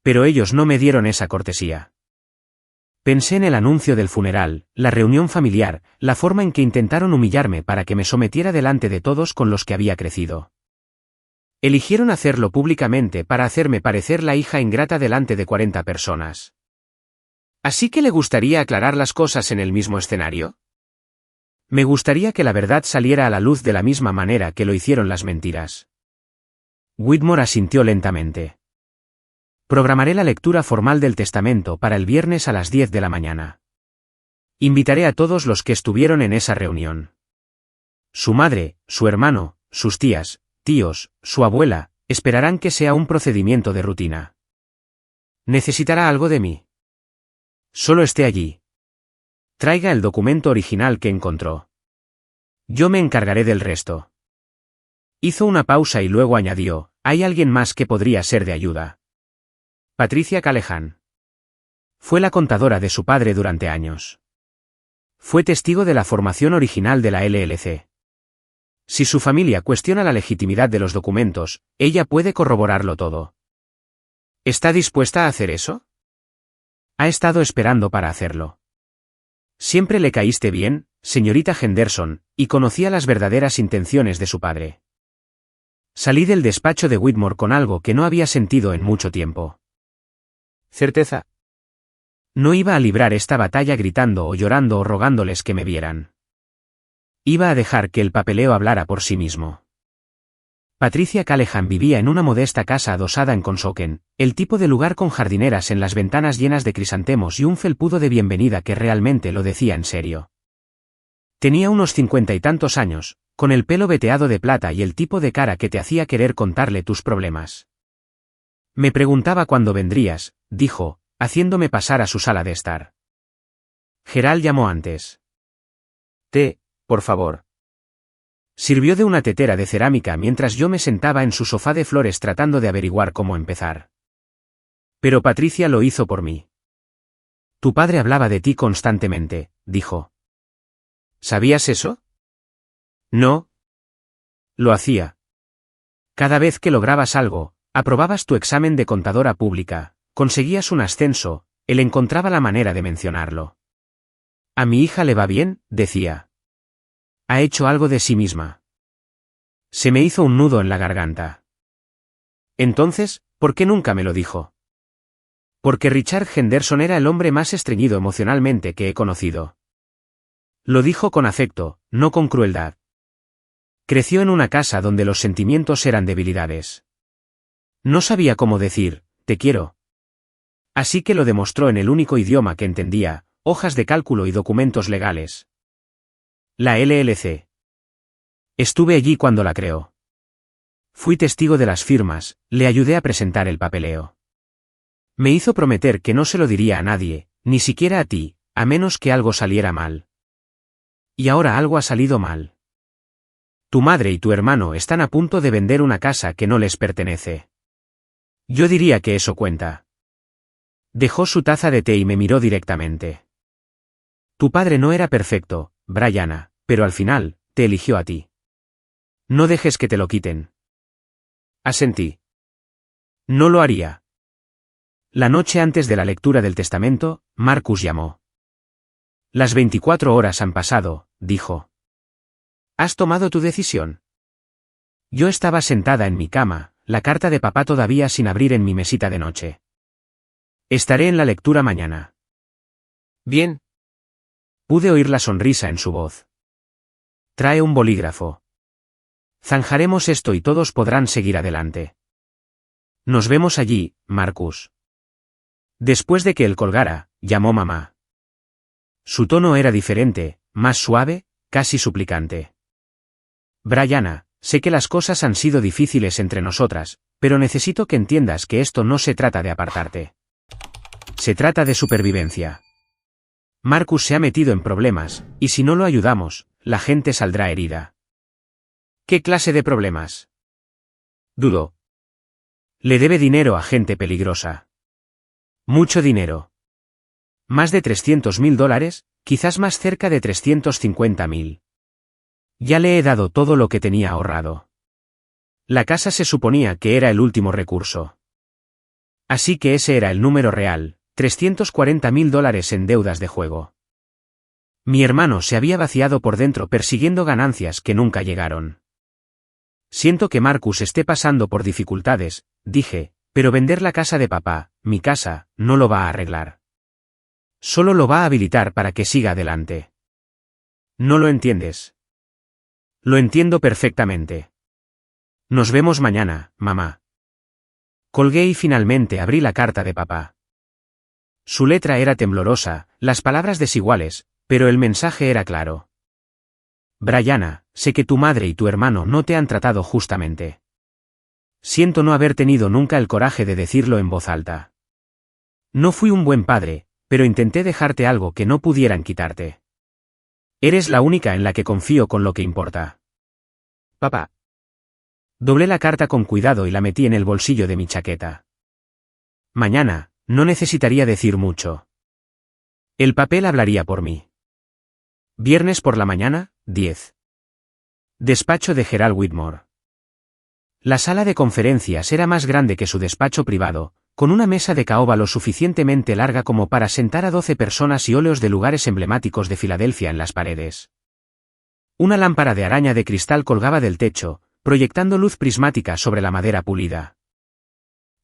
Pero ellos no me dieron esa cortesía. Pensé en el anuncio del funeral, la reunión familiar, la forma en que intentaron humillarme para que me sometiera delante de todos con los que había crecido. Eligieron hacerlo públicamente para hacerme parecer la hija ingrata delante de 40 personas. ¿Así que le gustaría aclarar las cosas en el mismo escenario? Me gustaría que la verdad saliera a la luz de la misma manera que lo hicieron las mentiras. Whitmore asintió lentamente. Programaré la lectura formal del testamento para el viernes a las 10 de la mañana. Invitaré a todos los que estuvieron en esa reunión. Su madre, su hermano, sus tías, tíos, su abuela, esperarán que sea un procedimiento de rutina. ¿Necesitará algo de mí? Solo esté allí. Traiga el documento original que encontró. Yo me encargaré del resto. Hizo una pausa y luego añadió, ¿hay alguien más que podría ser de ayuda? Patricia Callahan. Fue la contadora de su padre durante años. Fue testigo de la formación original de la LLC. Si su familia cuestiona la legitimidad de los documentos, ella puede corroborarlo todo. ¿Está dispuesta a hacer eso? Ha estado esperando para hacerlo. Siempre le caíste bien, señorita Henderson, y conocía las verdaderas intenciones de su padre. Salí del despacho de Whitmore con algo que no había sentido en mucho tiempo. Certeza. No iba a librar esta batalla gritando o llorando o rogándoles que me vieran. Iba a dejar que el papeleo hablara por sí mismo. Patricia Callahan vivía en una modesta casa adosada en Conshoken, el tipo de lugar con jardineras en las ventanas llenas de crisantemos y un felpudo de bienvenida que realmente lo decía en serio. Tenía unos 50 y tantos años, con el pelo veteado de plata y el tipo de cara que te hacía querer contarle tus problemas. Me preguntaba cuándo vendrías, dijo, haciéndome pasar a su sala de estar. Gerald llamó antes. Té, por favor. Sirvió de una tetera de cerámica mientras yo me sentaba en su sofá de flores tratando de averiguar cómo empezar. Pero Patricia lo hizo por mí. Tu padre hablaba de ti constantemente, dijo. ¿Sabías eso? No. Lo hacía. Cada vez que lograbas algo, aprobabas tu examen de contadora pública, conseguías un ascenso, él encontraba la manera de mencionarlo. A mi hija le va bien, decía. Ha hecho algo de sí misma. Se me hizo un nudo en la garganta. Entonces, ¿por qué nunca me lo dijo? Porque Richard Henderson era el hombre más estreñido emocionalmente que he conocido. Lo dijo con afecto, no con crueldad. Creció en una casa donde los sentimientos eran debilidades. No sabía cómo decir, te quiero. Así que lo demostró en el único idioma que entendía, hojas de cálculo y documentos legales. La LLC. Estuve allí cuando la creó. Fui testigo de las firmas, le ayudé a presentar el papeleo. Me hizo prometer que no se lo diría a nadie, ni siquiera a ti, a menos que algo saliera mal. Y ahora algo ha salido mal. Tu madre y tu hermano están a punto de vender una casa que no les pertenece. Yo diría que eso cuenta. Dejó su taza de té y me miró directamente. Tu padre no era perfecto, Brianna, pero al final, te eligió a ti. No dejes que te lo quiten. Asentí. No lo haría. La noche antes de la lectura del testamento, Marcus llamó. Las 24 horas han pasado, dijo. ¿Has tomado tu decisión? Yo estaba sentada en mi cama, la carta de papá todavía sin abrir en mi mesita de noche. Estaré en la lectura mañana. Bien. Pude oír la sonrisa en su voz. Trae un bolígrafo. Zanjaremos esto y todos podrán seguir adelante. Nos vemos allí, Marcus. Después de que él colgara, llamó mamá. Su tono era diferente, más suave, casi suplicante. Brianna, sé que las cosas han sido difíciles entre nosotras, pero necesito que entiendas que esto no se trata de apartarte. Se trata de supervivencia. Marcus se ha metido en problemas, y si no lo ayudamos, la gente saldrá herida. ¿Qué clase de problemas? Dudó. Le debe dinero a gente peligrosa. Mucho dinero. Más de $300.000, quizás más cerca de 350.000. Ya le he dado todo lo que tenía ahorrado. La casa se suponía que era el último recurso. Así que ese era el número real, $340.000 en deudas de juego. Mi hermano se había vaciado por dentro persiguiendo ganancias que nunca llegaron. Siento que Marcus esté pasando por dificultades, dije, pero vender la casa de papá, mi casa, no lo va a arreglar. Solo lo va a habilitar para que siga adelante. ¿No lo entiendes? Lo entiendo perfectamente. Nos vemos mañana, mamá. Colgué y finalmente abrí la carta de papá. Su letra era temblorosa, las palabras desiguales, pero el mensaje era claro. Brianna, sé que tu madre y tu hermano no te han tratado justamente. Siento no haber tenido nunca el coraje de decirlo en voz alta. No fui un buen padre, pero intenté dejarte algo que no pudieran quitarte. Eres la única en la que confío con lo que importa. Papá. Doblé la carta con cuidado y la metí en el bolsillo de mi chaqueta. Mañana, no necesitaría decir mucho. El papel hablaría por mí. Viernes por la mañana, 10. Despacho de Gerald Whitmore. La sala de conferencias era más grande que su despacho privado, con una mesa de caoba lo suficientemente larga como para sentar a 12 personas y óleos de lugares emblemáticos de Filadelfia en las paredes. Una lámpara de araña de cristal colgaba del techo, proyectando luz prismática sobre la madera pulida.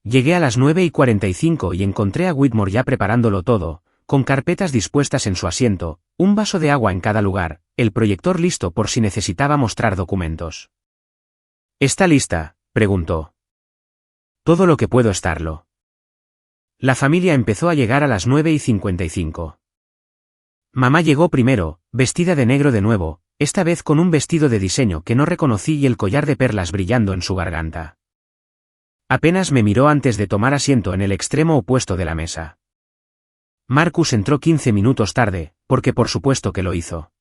Llegué a las 9:45 y encontré a Whitmore ya preparándolo todo, con carpetas dispuestas en su asiento, un vaso de agua en cada lugar, el proyector listo por si necesitaba mostrar documentos. ¿Está lista?, preguntó. Todo lo que puedo estarlo. La familia empezó a llegar a las 9:55. Mamá llegó primero, vestida de negro de nuevo, esta vez con un vestido de diseño que no reconocí y el collar de perlas brillando en su garganta. Apenas me miró antes de tomar asiento en el extremo opuesto de la mesa. Marcus entró 15 minutos tarde, porque por supuesto que lo hizo.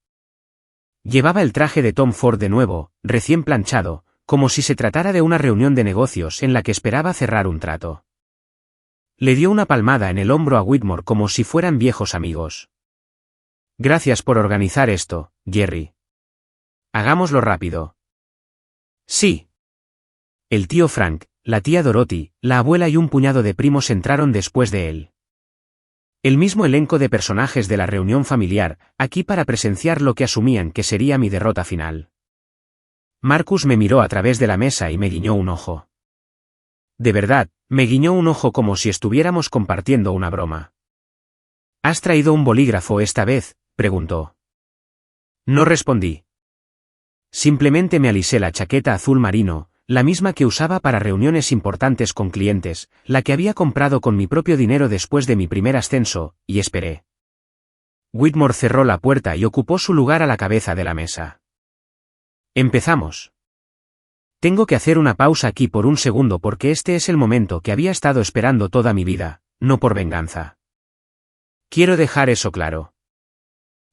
Llevaba el traje de Tom Ford de nuevo, recién planchado, como si se tratara de una reunión de negocios en la que esperaba cerrar un trato. Le dio una palmada en el hombro a Whitmore como si fueran viejos amigos. Gracias por organizar esto, Jerry. Hagámoslo rápido. Sí. El tío Frank, la tía Dorothy, la abuela y un puñado de primos entraron después de él. El mismo elenco de personajes de la reunión familiar, aquí para presenciar lo que asumían que sería mi derrota final. Marcus me miró a través de la mesa y me guiñó un ojo. De verdad, me guiñó un ojo como si estuviéramos compartiendo una broma. ¿Has traído un bolígrafo esta vez?, preguntó. No respondí. Simplemente me alisé la chaqueta azul marino, la misma que usaba para reuniones importantes con clientes, la que había comprado con mi propio dinero después de mi primer ascenso, y esperé. Whitmore cerró la puerta y ocupó su lugar a la cabeza de la mesa. Empezamos. Tengo que hacer una pausa aquí por un segundo porque este es el momento que había estado esperando toda mi vida, no por venganza. Quiero dejar eso claro.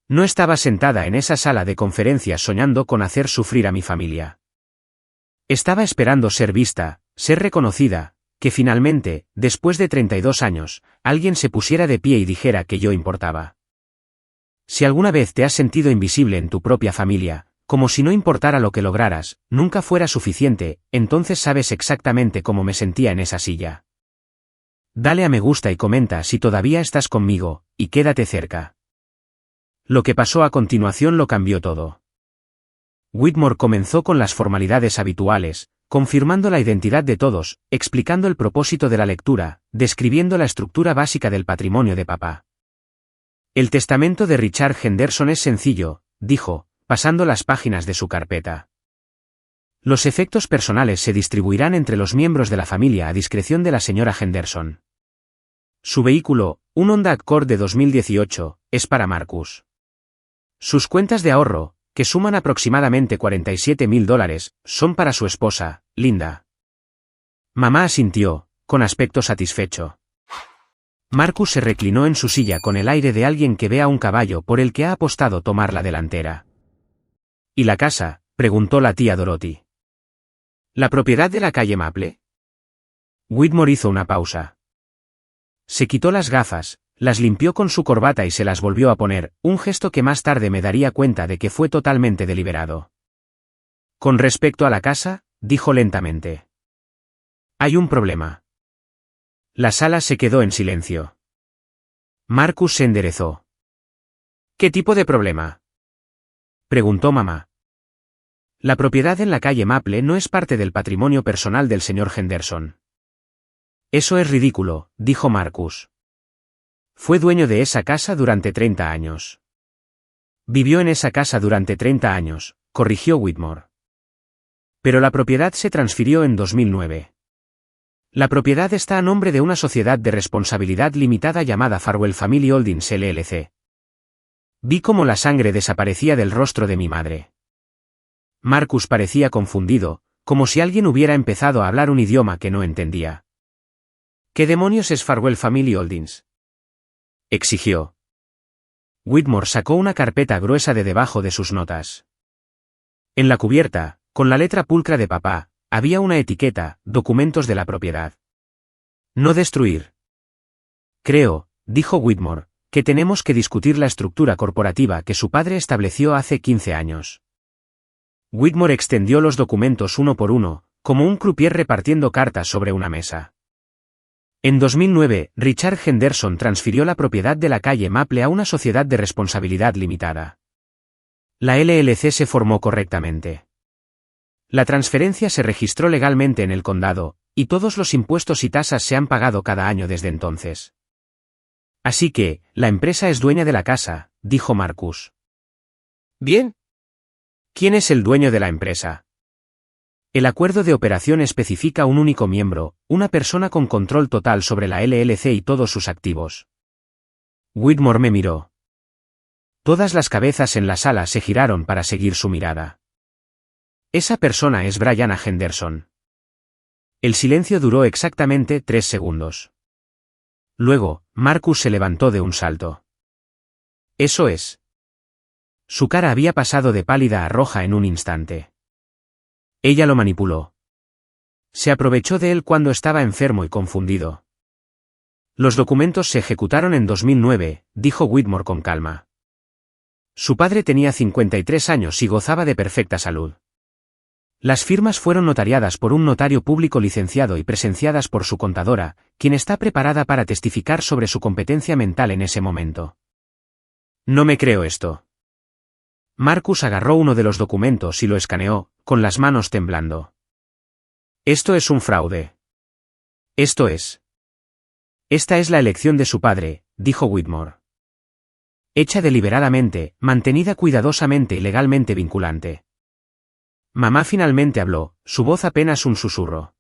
No estaba sentada en esa sala de conferencias soñando con hacer sufrir a mi familia. Estaba esperando ser vista, ser reconocida, que finalmente, después de 32 años, alguien se pusiera de pie y dijera que yo importaba. Si alguna vez te has sentido invisible en tu propia familia, como si no importara lo que lograras, nunca fuera suficiente, entonces sabes exactamente cómo me sentía en esa silla. Dale a me gusta y comenta si todavía estás conmigo, y quédate cerca. Lo que pasó a continuación lo cambió todo. Whitmore comenzó con las formalidades habituales, confirmando la identidad de todos, explicando el propósito de la lectura, describiendo la estructura básica del patrimonio de papá. El testamento de Richard Henderson es sencillo, dijo, pasando las páginas de su carpeta. Los efectos personales se distribuirán entre los miembros de la familia a discreción de la señora Henderson. Su vehículo, un Honda Accord de 2018, es para Marcus. Sus cuentas de ahorro, que suman aproximadamente $47.000, son para su esposa, Linda. Mamá asintió, con aspecto satisfecho. Marcus se reclinó en su silla con el aire de alguien que ve a un caballo por el que ha apostado tomar la delantera. ¿Y la casa?, preguntó la tía Dorothy. ¿La propiedad de la calle Maple? Whitmore hizo una pausa. Se quitó las gafas, las limpió con su corbata y se las volvió a poner, un gesto que más tarde me daría cuenta de que fue totalmente deliberado. Con respecto a la casa, dijo lentamente. Hay un problema. La sala se quedó en silencio. Marcus se enderezó. ¿Qué tipo de problema?, preguntó mamá. La propiedad en la calle Maple no es parte del patrimonio personal del señor Henderson. Eso es ridículo, dijo Marcus. Fue dueño de esa casa durante 30 años. Vivió en esa casa durante 30 años, corrigió Whitmore. Pero la propiedad se transfirió en 2009. La propiedad está a nombre de una sociedad de responsabilidad limitada llamada Farwell Family Holdings LLC. Vi cómo la sangre desaparecía del rostro de mi madre. Marcus parecía confundido, como si alguien hubiera empezado a hablar un idioma que no entendía. ¿Qué demonios es Farwell Family Holdings?, exigió. Whitmore sacó una carpeta gruesa de debajo de sus notas. En la cubierta, con la letra pulcra de papá, había una etiqueta, documentos de la propiedad. No destruir. Creo, dijo Whitmore, que tenemos que discutir la estructura corporativa que su padre estableció hace 15 años. Whitmore extendió los documentos uno por uno, como un croupier repartiendo cartas sobre una mesa. En 2009, Richard Henderson transfirió la propiedad de la calle Maple a una sociedad de responsabilidad limitada. La LLC se formó correctamente. La transferencia se registró legalmente en el condado, y todos los impuestos y tasas se han pagado cada año desde entonces. Así que, la empresa es dueña de la casa, dijo Marcus. Bien. ¿Quién es el dueño de la empresa? El acuerdo de operación especifica un único miembro, una persona con control total sobre la LLC y todos sus activos. Whitmore me miró. Todas las cabezas en la sala se giraron para seguir su mirada. Esa persona es Brianna Henderson. El silencio duró exactamente 3 segundos. Luego, Marcus se levantó de un salto. Eso es. Su cara había pasado de pálida a roja en un instante. Ella lo manipuló. Se aprovechó de él cuando estaba enfermo y confundido. Los documentos se ejecutaron en 2009, dijo Whitmore con calma. Su padre tenía 53 años y gozaba de perfecta salud. Las firmas fueron notariadas por un notario público licenciado y presenciadas por su contadora, quien está preparada para testificar sobre su competencia mental en ese momento. No me creo esto. Marcus agarró uno de los documentos y lo escaneó, con las manos temblando. Esto es un fraude. Esto es. Esta es la elección de su padre, dijo Whitmore. Hecha deliberadamente, mantenida cuidadosamente y legalmente vinculante. Mamá finalmente habló, su voz apenas un susurro.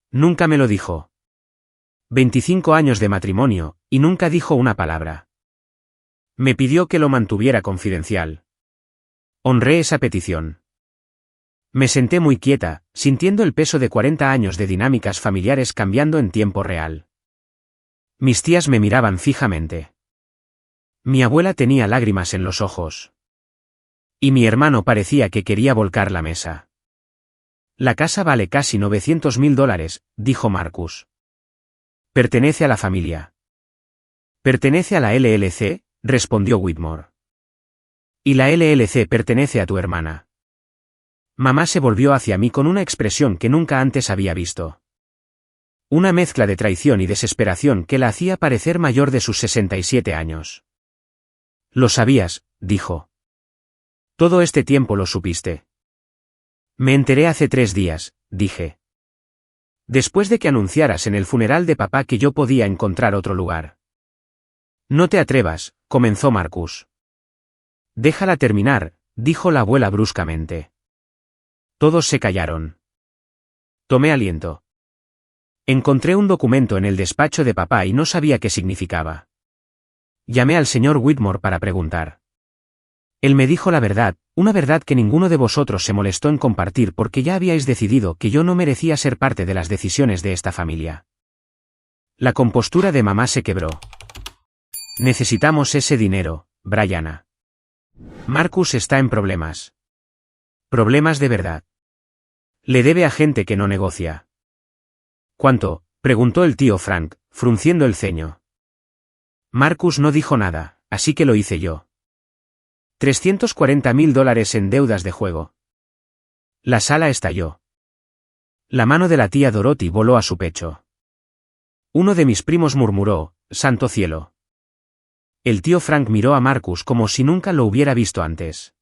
Nunca me lo dijo. 25 años de matrimonio, y nunca dijo una palabra. Me pidió que lo mantuviera confidencial. Honré esa petición. Me senté muy quieta, sintiendo el peso de 40 años de dinámicas familiares cambiando en tiempo real. Mis tías me miraban fijamente. Mi abuela tenía lágrimas en los ojos. Y mi hermano parecía que quería volcar la mesa. La casa vale casi $900.000, dijo Marcus. Pertenece a la familia. ¿Pertenece a la LLC?, respondió Whitmore. Y la LLC pertenece a tu hermana. Mamá se volvió hacia mí con una expresión que nunca antes había visto. Una mezcla de traición y desesperación que la hacía parecer mayor de sus 67 años. Lo sabías, dijo. Todo este tiempo lo supiste. Me enteré hace 3 días, dije. Después de que anunciaras en el funeral de papá que yo podía encontrar otro lugar. No te atrevas, comenzó Marcus. Déjala terminar, dijo la abuela bruscamente. Todos se callaron. Tomé aliento. Encontré un documento en el despacho de papá y no sabía qué significaba. Llamé al señor Whitmore para preguntar. Él me dijo la verdad, una verdad que ninguno de vosotros se molestó en compartir porque ya habíais decidido que yo no merecía ser parte de las decisiones de esta familia. La compostura de mamá se quebró. Necesitamos ese dinero, Brianna. Marcus está en problemas. Problemas de verdad. Le debe a gente que no negocia. ¿Cuánto?, preguntó el tío Frank, frunciendo el ceño. Marcus no dijo nada, así que lo hice yo. $340.000 en deudas de juego. La sala estalló. La mano de la tía Dorothy voló a su pecho. Uno de mis primos murmuró, «Santo cielo». El tío Frank miró a Marcus como si nunca lo hubiera visto antes.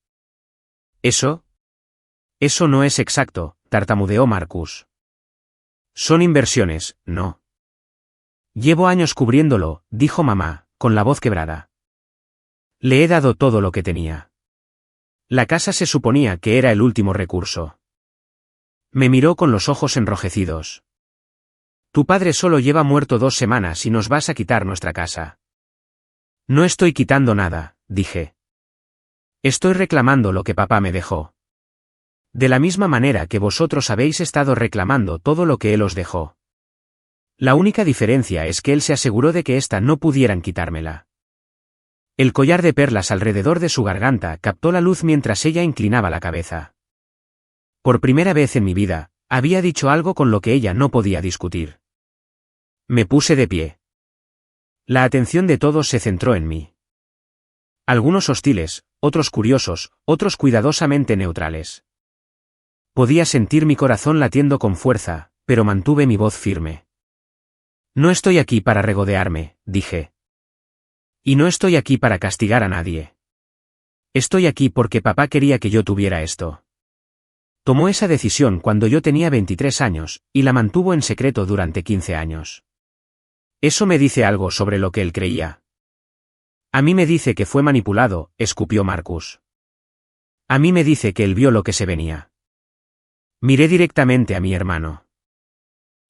«¿Eso? Eso no es exacto», tartamudeó Marcus. «Son inversiones, ¿no?» «Llevo años cubriéndolo», dijo mamá, con la voz quebrada. Le he dado todo lo que tenía. La casa se suponía que era el último recurso. Me miró con los ojos enrojecidos. Tu padre solo lleva muerto 2 semanas y nos vas a quitar nuestra casa. No estoy quitando nada, dije. Estoy reclamando lo que papá me dejó. De la misma manera que vosotros habéis estado reclamando todo lo que él os dejó. La única diferencia es que él se aseguró de que ésta no pudieran quitármela. El collar de perlas alrededor de su garganta captó la luz mientras ella inclinaba la cabeza. Por primera vez en mi vida, había dicho algo con lo que ella no podía discutir. Me puse de pie. La atención de todos se centró en mí. Algunos hostiles, otros curiosos, otros cuidadosamente neutrales. Podía sentir mi corazón latiendo con fuerza, pero mantuve mi voz firme. No estoy aquí para regodearme, dije. Y no estoy aquí para castigar a nadie. Estoy aquí porque papá quería que yo tuviera esto. Tomó esa decisión cuando yo tenía 23 años, y la mantuvo en secreto durante 15 años. Eso me dice algo sobre lo que él creía. A mí me dice que fue manipulado, escupió Marcus. A mí me dice que él vio lo que se venía. Miré directamente a mi hermano.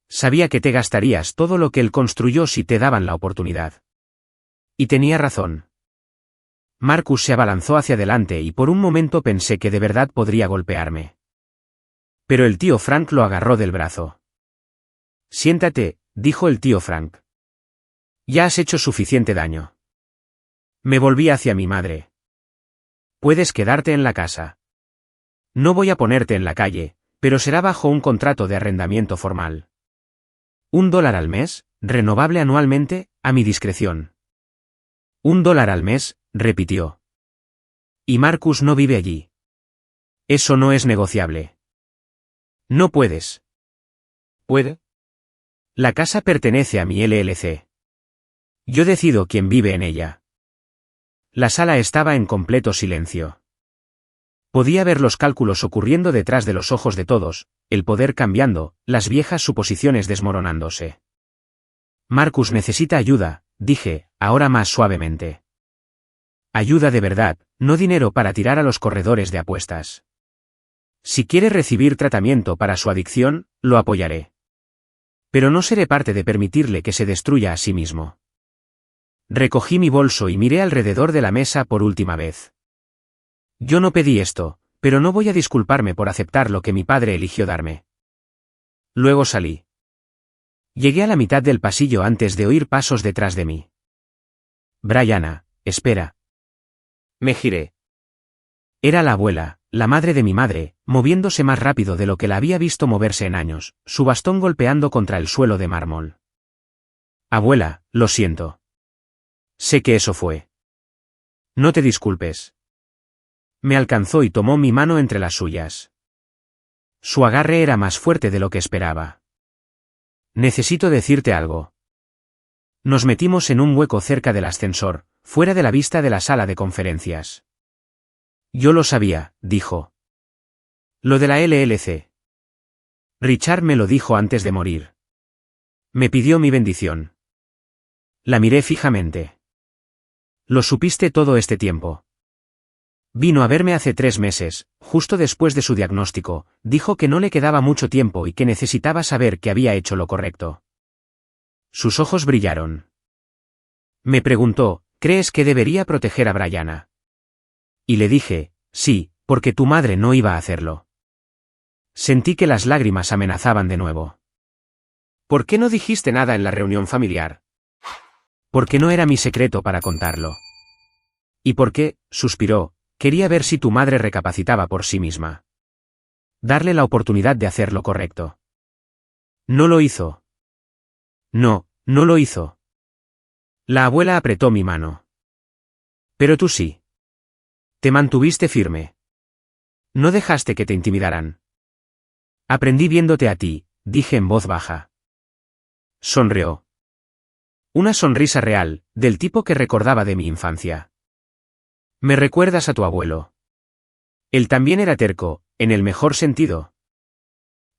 Sabía que te gastarías todo lo que él construyó si te daban la oportunidad. Y tenía razón. Marcus se abalanzó hacia adelante y por un momento pensé que de verdad podría golpearme. Pero el tío Frank lo agarró del brazo. Siéntate, dijo el tío Frank. Ya has hecho suficiente daño. Me volví hacia mi madre. Puedes quedarte en la casa. No voy a ponerte en la calle, pero será bajo un contrato de arrendamiento formal. $1 al mes, renovable anualmente, a mi discreción. $1 al mes, repitió. Y Marcus no vive allí. Eso no es negociable. No puedes. ¿Puede? La casa pertenece a mi LLC. Yo decido quién vive en ella. La sala estaba en completo silencio. Podía ver los cálculos ocurriendo detrás de los ojos de todos, el poder cambiando, las viejas suposiciones desmoronándose. Marcus necesita ayuda, dije, ahora más suavemente. Ayuda de verdad, no dinero para tirar a los corredores de apuestas. Si quiere recibir tratamiento para su adicción, lo apoyaré. Pero no seré parte de permitirle que se destruya a sí mismo. Recogí mi bolso y miré alrededor de la mesa por última vez. Yo no pedí esto, pero no voy a disculparme por aceptar lo que mi padre eligió darme. Luego salí. Llegué a la mitad del pasillo antes de oír pasos detrás de mí. Brianna, espera. Me giré. Era la abuela, la madre de mi madre, moviéndose más rápido de lo que la había visto moverse en años, su bastón golpeando contra el suelo de mármol. Abuela, lo siento. Sé que eso fue. No te disculpes. Me alcanzó y tomó mi mano entre las suyas. Su agarre era más fuerte de lo que esperaba. Necesito decirte algo. Nos metimos en un hueco cerca del ascensor, fuera de la vista de la sala de conferencias. Yo lo sabía, dijo. Lo de la LLC. Richard me lo dijo antes de morir. Me pidió mi bendición. La miré fijamente. Lo supiste todo este tiempo. Vino a verme hace 3 meses, justo después de su diagnóstico, dijo que no le quedaba mucho tiempo y que necesitaba saber que había hecho lo correcto. Sus ojos brillaron. Me preguntó, ¿crees que debería proteger a Brianna? Y le dije, sí, porque tu madre no iba a hacerlo. Sentí que las lágrimas amenazaban de nuevo. ¿Por qué no dijiste nada en la reunión familiar? Porque no era mi secreto para contarlo. ¿Y por qué? Suspiró, quería ver si tu madre recapacitaba por sí misma. Darle la oportunidad de hacer lo correcto. No lo hizo. No, no lo hizo. La abuela apretó mi mano. Pero tú sí. Te mantuviste firme. No dejaste que te intimidaran. Aprendí viéndote a ti, dije en voz baja. Sonrió. Una sonrisa real, del tipo que recordaba de mi infancia. Me recuerdas a tu abuelo. Él también era terco, en el mejor sentido.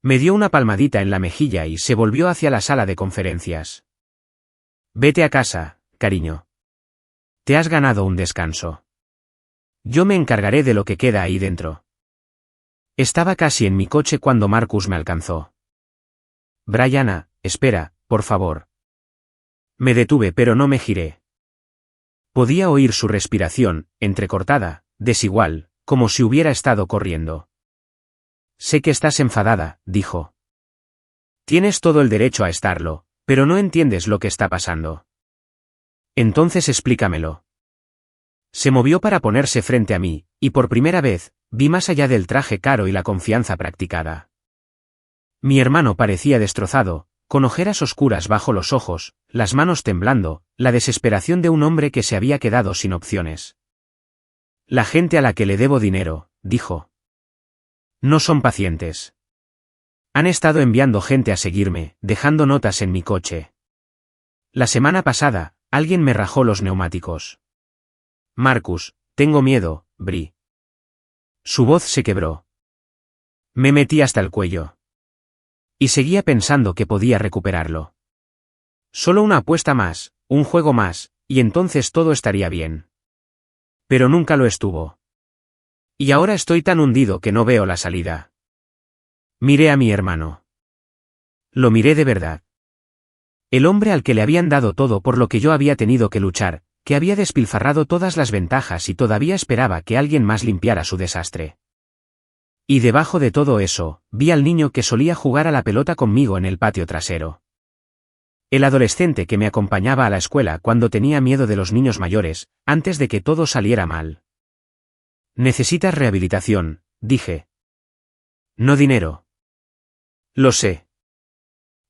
Me dio una palmadita en la mejilla y se volvió hacia la sala de conferencias. Vete a casa, cariño. Te has ganado un descanso. Yo me encargaré de lo que queda ahí dentro. Estaba casi en mi coche cuando Marcus me alcanzó. Brianna, espera, por favor. Me detuve pero no me giré. Podía oír su respiración, entrecortada, desigual, como si hubiera estado corriendo. Sé que estás enfadada, dijo. Tienes todo el derecho a estarlo, pero no entiendes lo que está pasando. Entonces explícamelo. Se movió para ponerse frente a mí, y por primera vez, vi más allá del traje caro y la confianza practicada. Mi hermano parecía destrozado, con ojeras oscuras bajo los ojos, las manos temblando, la desesperación de un hombre que se había quedado sin opciones. La gente a la que le debo dinero, dijo. No son pacientes. Han estado enviando gente a seguirme, dejando notas en mi coche. La semana pasada, alguien me rajó los neumáticos. Marcus, tengo miedo, Bri. Su voz se quebró. Me metí hasta el cuello. Y seguía pensando que podía recuperarlo. Solo una apuesta más, un juego más, y entonces todo estaría bien. Pero nunca lo estuvo. Y ahora estoy tan hundido que no veo la salida. Miré a mi hermano. Lo miré de verdad. El hombre al que le habían dado todo por lo que yo había tenido que luchar, que había despilfarrado todas las ventajas y todavía esperaba que alguien más limpiara su desastre. Y debajo de todo eso, vi al niño que solía jugar a la pelota conmigo en el patio trasero. El adolescente que me acompañaba a la escuela cuando tenía miedo de los niños mayores, antes de que todo saliera mal. Necesitas rehabilitación, dije. No dinero. Lo sé.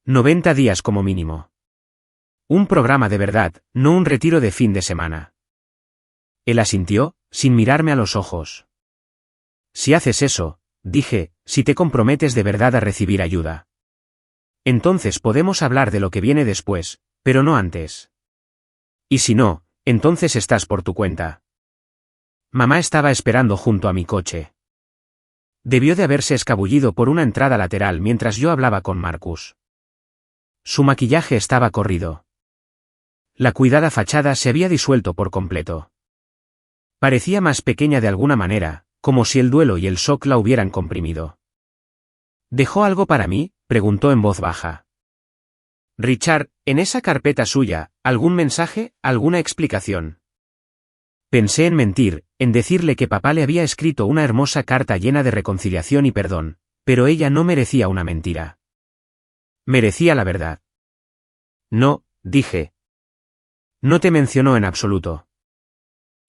90 días como mínimo. Un programa de verdad, no un retiro de fin de semana. Él asintió, sin mirarme a los ojos. Si haces eso, dije, si te comprometes de verdad a recibir ayuda. Entonces podemos hablar de lo que viene después, pero no antes. Y si no, entonces estás por tu cuenta. Mamá estaba esperando junto a mi coche. Debió de haberse escabullido por una entrada lateral mientras yo hablaba con Marcus. Su maquillaje estaba corrido. La cuidada fachada se había disuelto por completo. Parecía más pequeña de alguna manera, como si el duelo y el shock la hubieran comprimido. ¿Dejó algo para mí?, preguntó en voz baja. Richard, en esa carpeta suya, ¿algún mensaje, alguna explicación? Pensé en mentir, en decirle que papá le había escrito una hermosa carta llena de reconciliación y perdón, pero ella no merecía una mentira. Merecía la verdad. No, dije. No te mencionó en absoluto.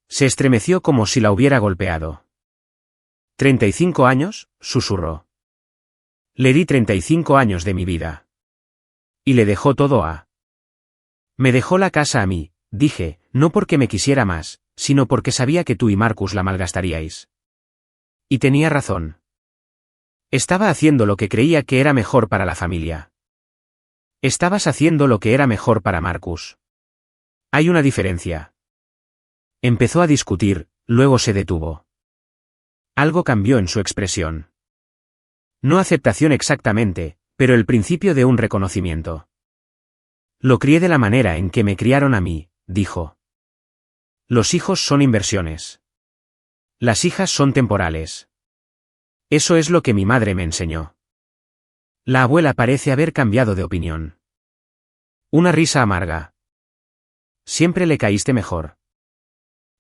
Se estremeció como si la hubiera golpeado. ¿35 años?, susurró. Le di 35 años de mi vida. Y le dejó todo a... Me dejó la casa a mí, dije, no porque me quisiera más, sino porque sabía que tú y Marcus la malgastaríais. Y tenía razón. Estaba haciendo lo que creía que era mejor para la familia. Estabas haciendo lo que era mejor para Marcus. Hay una diferencia. Empezó a discutir, luego se detuvo. Algo cambió en su expresión. No aceptación exactamente, pero el principio de un reconocimiento. Lo crié de la manera en que me criaron a mí, dijo. Los hijos son inversiones. Las hijas son temporales. Eso es lo que mi madre me enseñó. La abuela parece haber cambiado de opinión. Una risa amarga. Siempre le caíste mejor.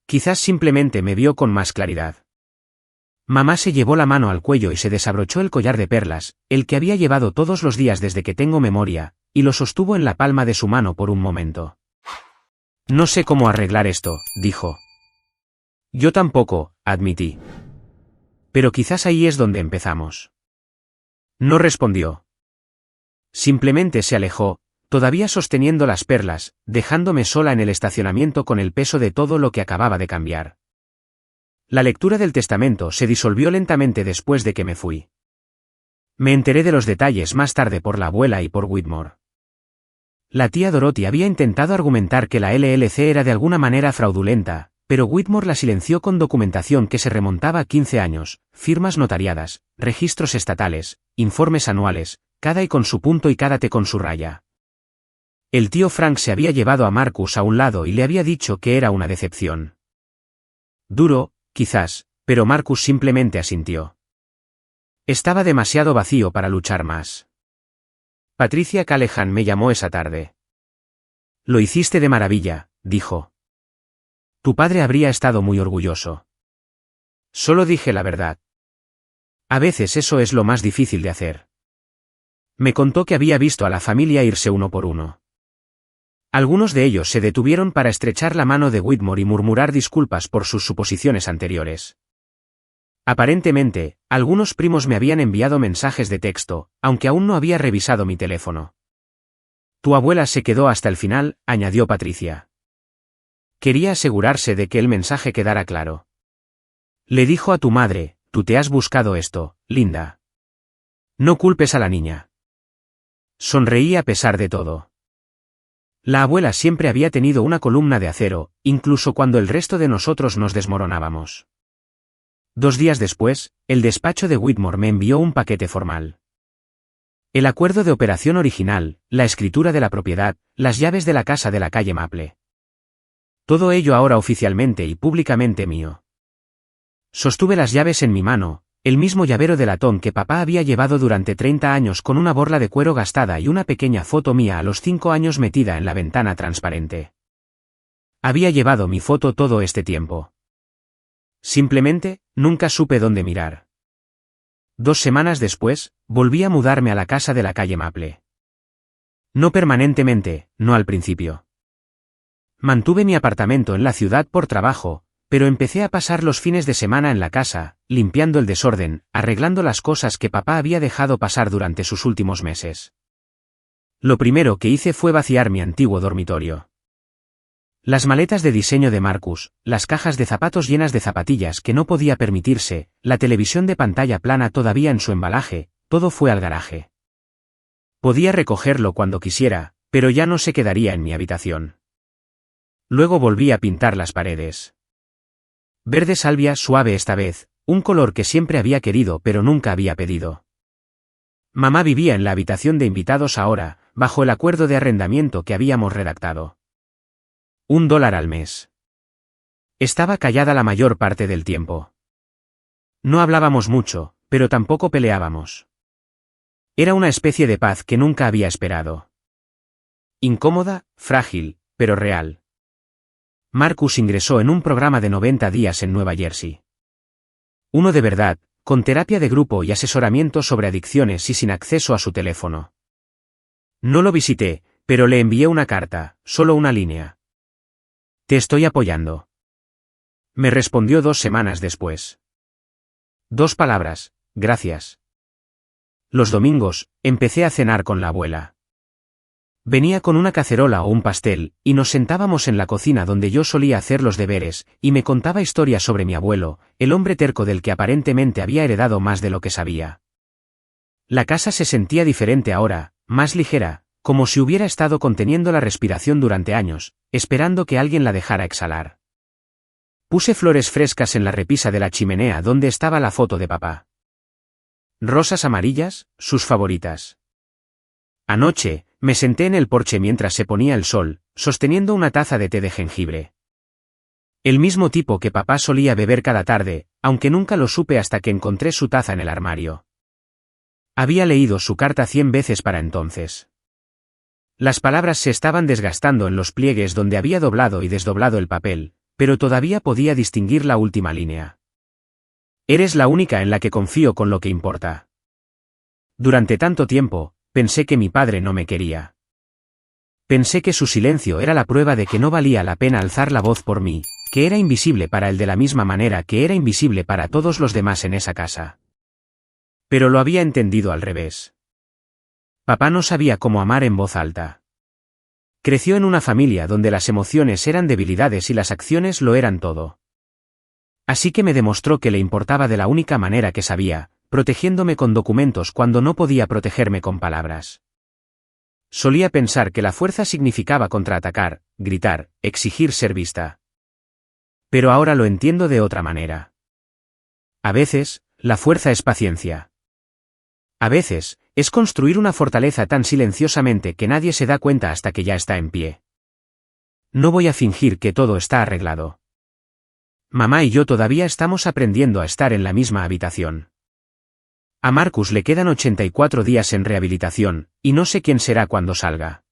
Quizás simplemente me vio con más claridad. Mamá se llevó la mano al cuello y se desabrochó el collar de perlas, el que había llevado todos los días desde que tengo memoria, y lo sostuvo en la palma de su mano por un momento. No sé cómo arreglar esto, dijo. Yo tampoco, admití. Pero quizás ahí es donde empezamos. No respondió. Simplemente se alejó, todavía sosteniendo las perlas, dejándome sola en el estacionamiento con el peso de todo lo que acababa de cambiar. La lectura del testamento se disolvió lentamente después de que me fui. Me enteré de los detalles más tarde por la abuela y por Whitmore. La tía Dorothy había intentado argumentar que la LLC era de alguna manera fraudulenta, pero Whitmore la silenció con documentación que se remontaba a 15 años, firmas notariadas, registros estatales, informes anuales, cada y con su punto y cada T con su raya. El tío Frank se había llevado a Marcus a un lado y le había dicho que era una decepción. Duro, quizás, pero Marcus simplemente asintió. Estaba demasiado vacío para luchar más. Patricia Callahan me llamó esa tarde. Lo hiciste de maravilla, dijo. Tu padre habría estado muy orgulloso. Solo dije la verdad. A veces eso es lo más difícil de hacer. Me contó que había visto a la familia irse uno por uno. Algunos de ellos se detuvieron para estrechar la mano de Whitmore y murmurar disculpas por sus suposiciones anteriores. Aparentemente, algunos primos me habían enviado mensajes de texto, aunque aún no había revisado mi teléfono. Tu abuela se quedó hasta el final, añadió Patricia. Quería asegurarse de que el mensaje quedara claro. Le dijo a tu madre, tú te has buscado esto, Linda. No culpes a la niña. Sonreí a pesar de todo. La abuela siempre había tenido una columna de acero, incluso cuando el resto de nosotros nos desmoronábamos. 2 días después, el despacho de Whitmore me envió un paquete formal. El acuerdo de operación original, la escritura de la propiedad, las llaves de la casa de la calle Maple. Todo ello ahora oficialmente y públicamente mío. Sostuve las llaves en mi mano, el mismo llavero de latón que papá había llevado durante 30 años con una borla de cuero gastada y una pequeña foto mía a los 5 años metida en la ventana transparente. Había llevado mi foto todo este tiempo. Simplemente, nunca supe dónde mirar. 2 semanas después, volví a mudarme a la casa de la calle Maple. No permanentemente, no al principio. Mantuve mi apartamento en la ciudad por trabajo, pero empecé a pasar los fines de semana en la casa, limpiando el desorden, arreglando las cosas que papá había dejado pasar durante sus últimos meses. Lo primero que hice fue vaciar mi antiguo dormitorio. Las maletas de diseño de Marcus, las cajas de zapatos llenas de zapatillas que no podía permitirse, la televisión de pantalla plana todavía en su embalaje, todo fue al garaje. Podía recogerlo cuando quisiera, pero ya no se quedaría en mi habitación. Luego volví a pintar las paredes. Verde salvia suave esta vez, un color que siempre había querido pero nunca había pedido. Mamá vivía en la habitación de invitados ahora, bajo el acuerdo de arrendamiento que habíamos redactado. $1 al mes. Estaba callada la mayor parte del tiempo. No hablábamos mucho, pero tampoco peleábamos. Era una especie de paz que nunca había esperado. Incómoda, frágil, pero real. Marcus ingresó en un programa de 90 días en Nueva Jersey. Uno de verdad, con terapia de grupo y asesoramiento sobre adicciones y sin acceso a su teléfono. No lo visité, pero le envié una carta, solo una línea. Te estoy apoyando. Me respondió 2 semanas después. 2 palabras, gracias. Los domingos, empecé a cenar con la abuela. Venía con una cacerola o un pastel, y nos sentábamos en la cocina donde yo solía hacer los deberes, y me contaba historias sobre mi abuelo, el hombre terco del que aparentemente había heredado más de lo que sabía. La casa se sentía diferente ahora, más ligera, como si hubiera estado conteniendo la respiración durante años, esperando que alguien la dejara exhalar. Puse flores frescas en la repisa de la chimenea donde estaba la foto de papá. Rosas amarillas, sus favoritas. Anoche, me senté en el porche mientras se ponía el sol, sosteniendo una taza de té de jengibre. El mismo tipo que papá solía beber cada tarde, aunque nunca lo supe hasta que encontré su taza en el armario. Había leído su carta 100 veces para entonces. Las palabras se estaban desgastando en los pliegues donde había doblado y desdoblado el papel, pero todavía podía distinguir la última línea. Eres la única en la que confío con lo que importa. Durante tanto tiempo, pensé que mi padre no me quería. Pensé que su silencio era la prueba de que no valía la pena alzar la voz por mí, que era invisible para él de la misma manera que era invisible para todos los demás en esa casa. Pero lo había entendido al revés. Papá no sabía cómo amar en voz alta. Creció en una familia donde las emociones eran debilidades y las acciones lo eran todo. Así que me demostró que le importaba de la única manera que sabía, protegiéndome con documentos cuando no podía protegerme con palabras. Solía pensar que la fuerza significaba contraatacar, gritar, exigir ser vista. Pero ahora lo entiendo de otra manera. A veces, la fuerza es paciencia. A veces, es construir una fortaleza tan silenciosamente que nadie se da cuenta hasta que ya está en pie. No voy a fingir que todo está arreglado. Mamá y yo todavía estamos aprendiendo a estar en la misma habitación. A Marcus le quedan 84 días en rehabilitación, y no sé quién será cuando salga.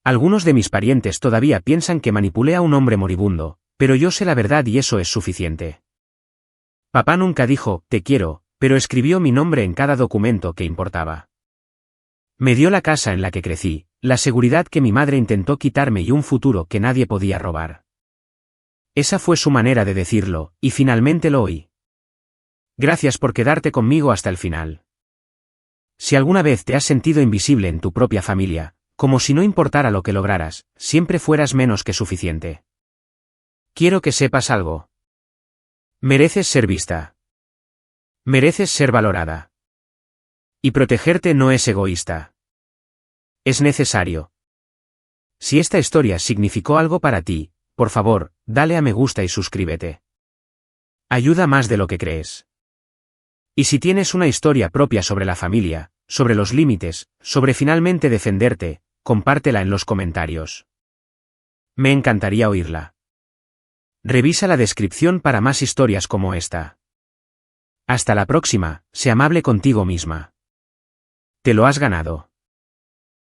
Algunos de mis parientes todavía piensan que manipulé a un hombre moribundo, pero yo sé la verdad y eso es suficiente. Papá nunca dijo, te quiero, pero escribió mi nombre en cada documento que importaba. Me dio la casa en la que crecí, la seguridad que mi madre intentó quitarme y un futuro que nadie podía robar. Esa fue su manera de decirlo, y finalmente lo oí. Gracias por quedarte conmigo hasta el final. Si alguna vez te has sentido invisible en tu propia familia, como si no importara lo que lograras, siempre fueras menos que suficiente. Quiero que sepas algo. Mereces ser vista. Mereces ser valorada. Y protegerte no es egoísta. Es necesario. Si esta historia significó algo para ti, por favor, dale a me gusta y suscríbete. Ayuda más de lo que crees. Y si tienes una historia propia sobre la familia, sobre los límites, sobre finalmente defenderte, compártela en los comentarios. Me encantaría oírla. Revisa la descripción para más historias como esta. Hasta la próxima, sé amable contigo misma. Te lo has ganado.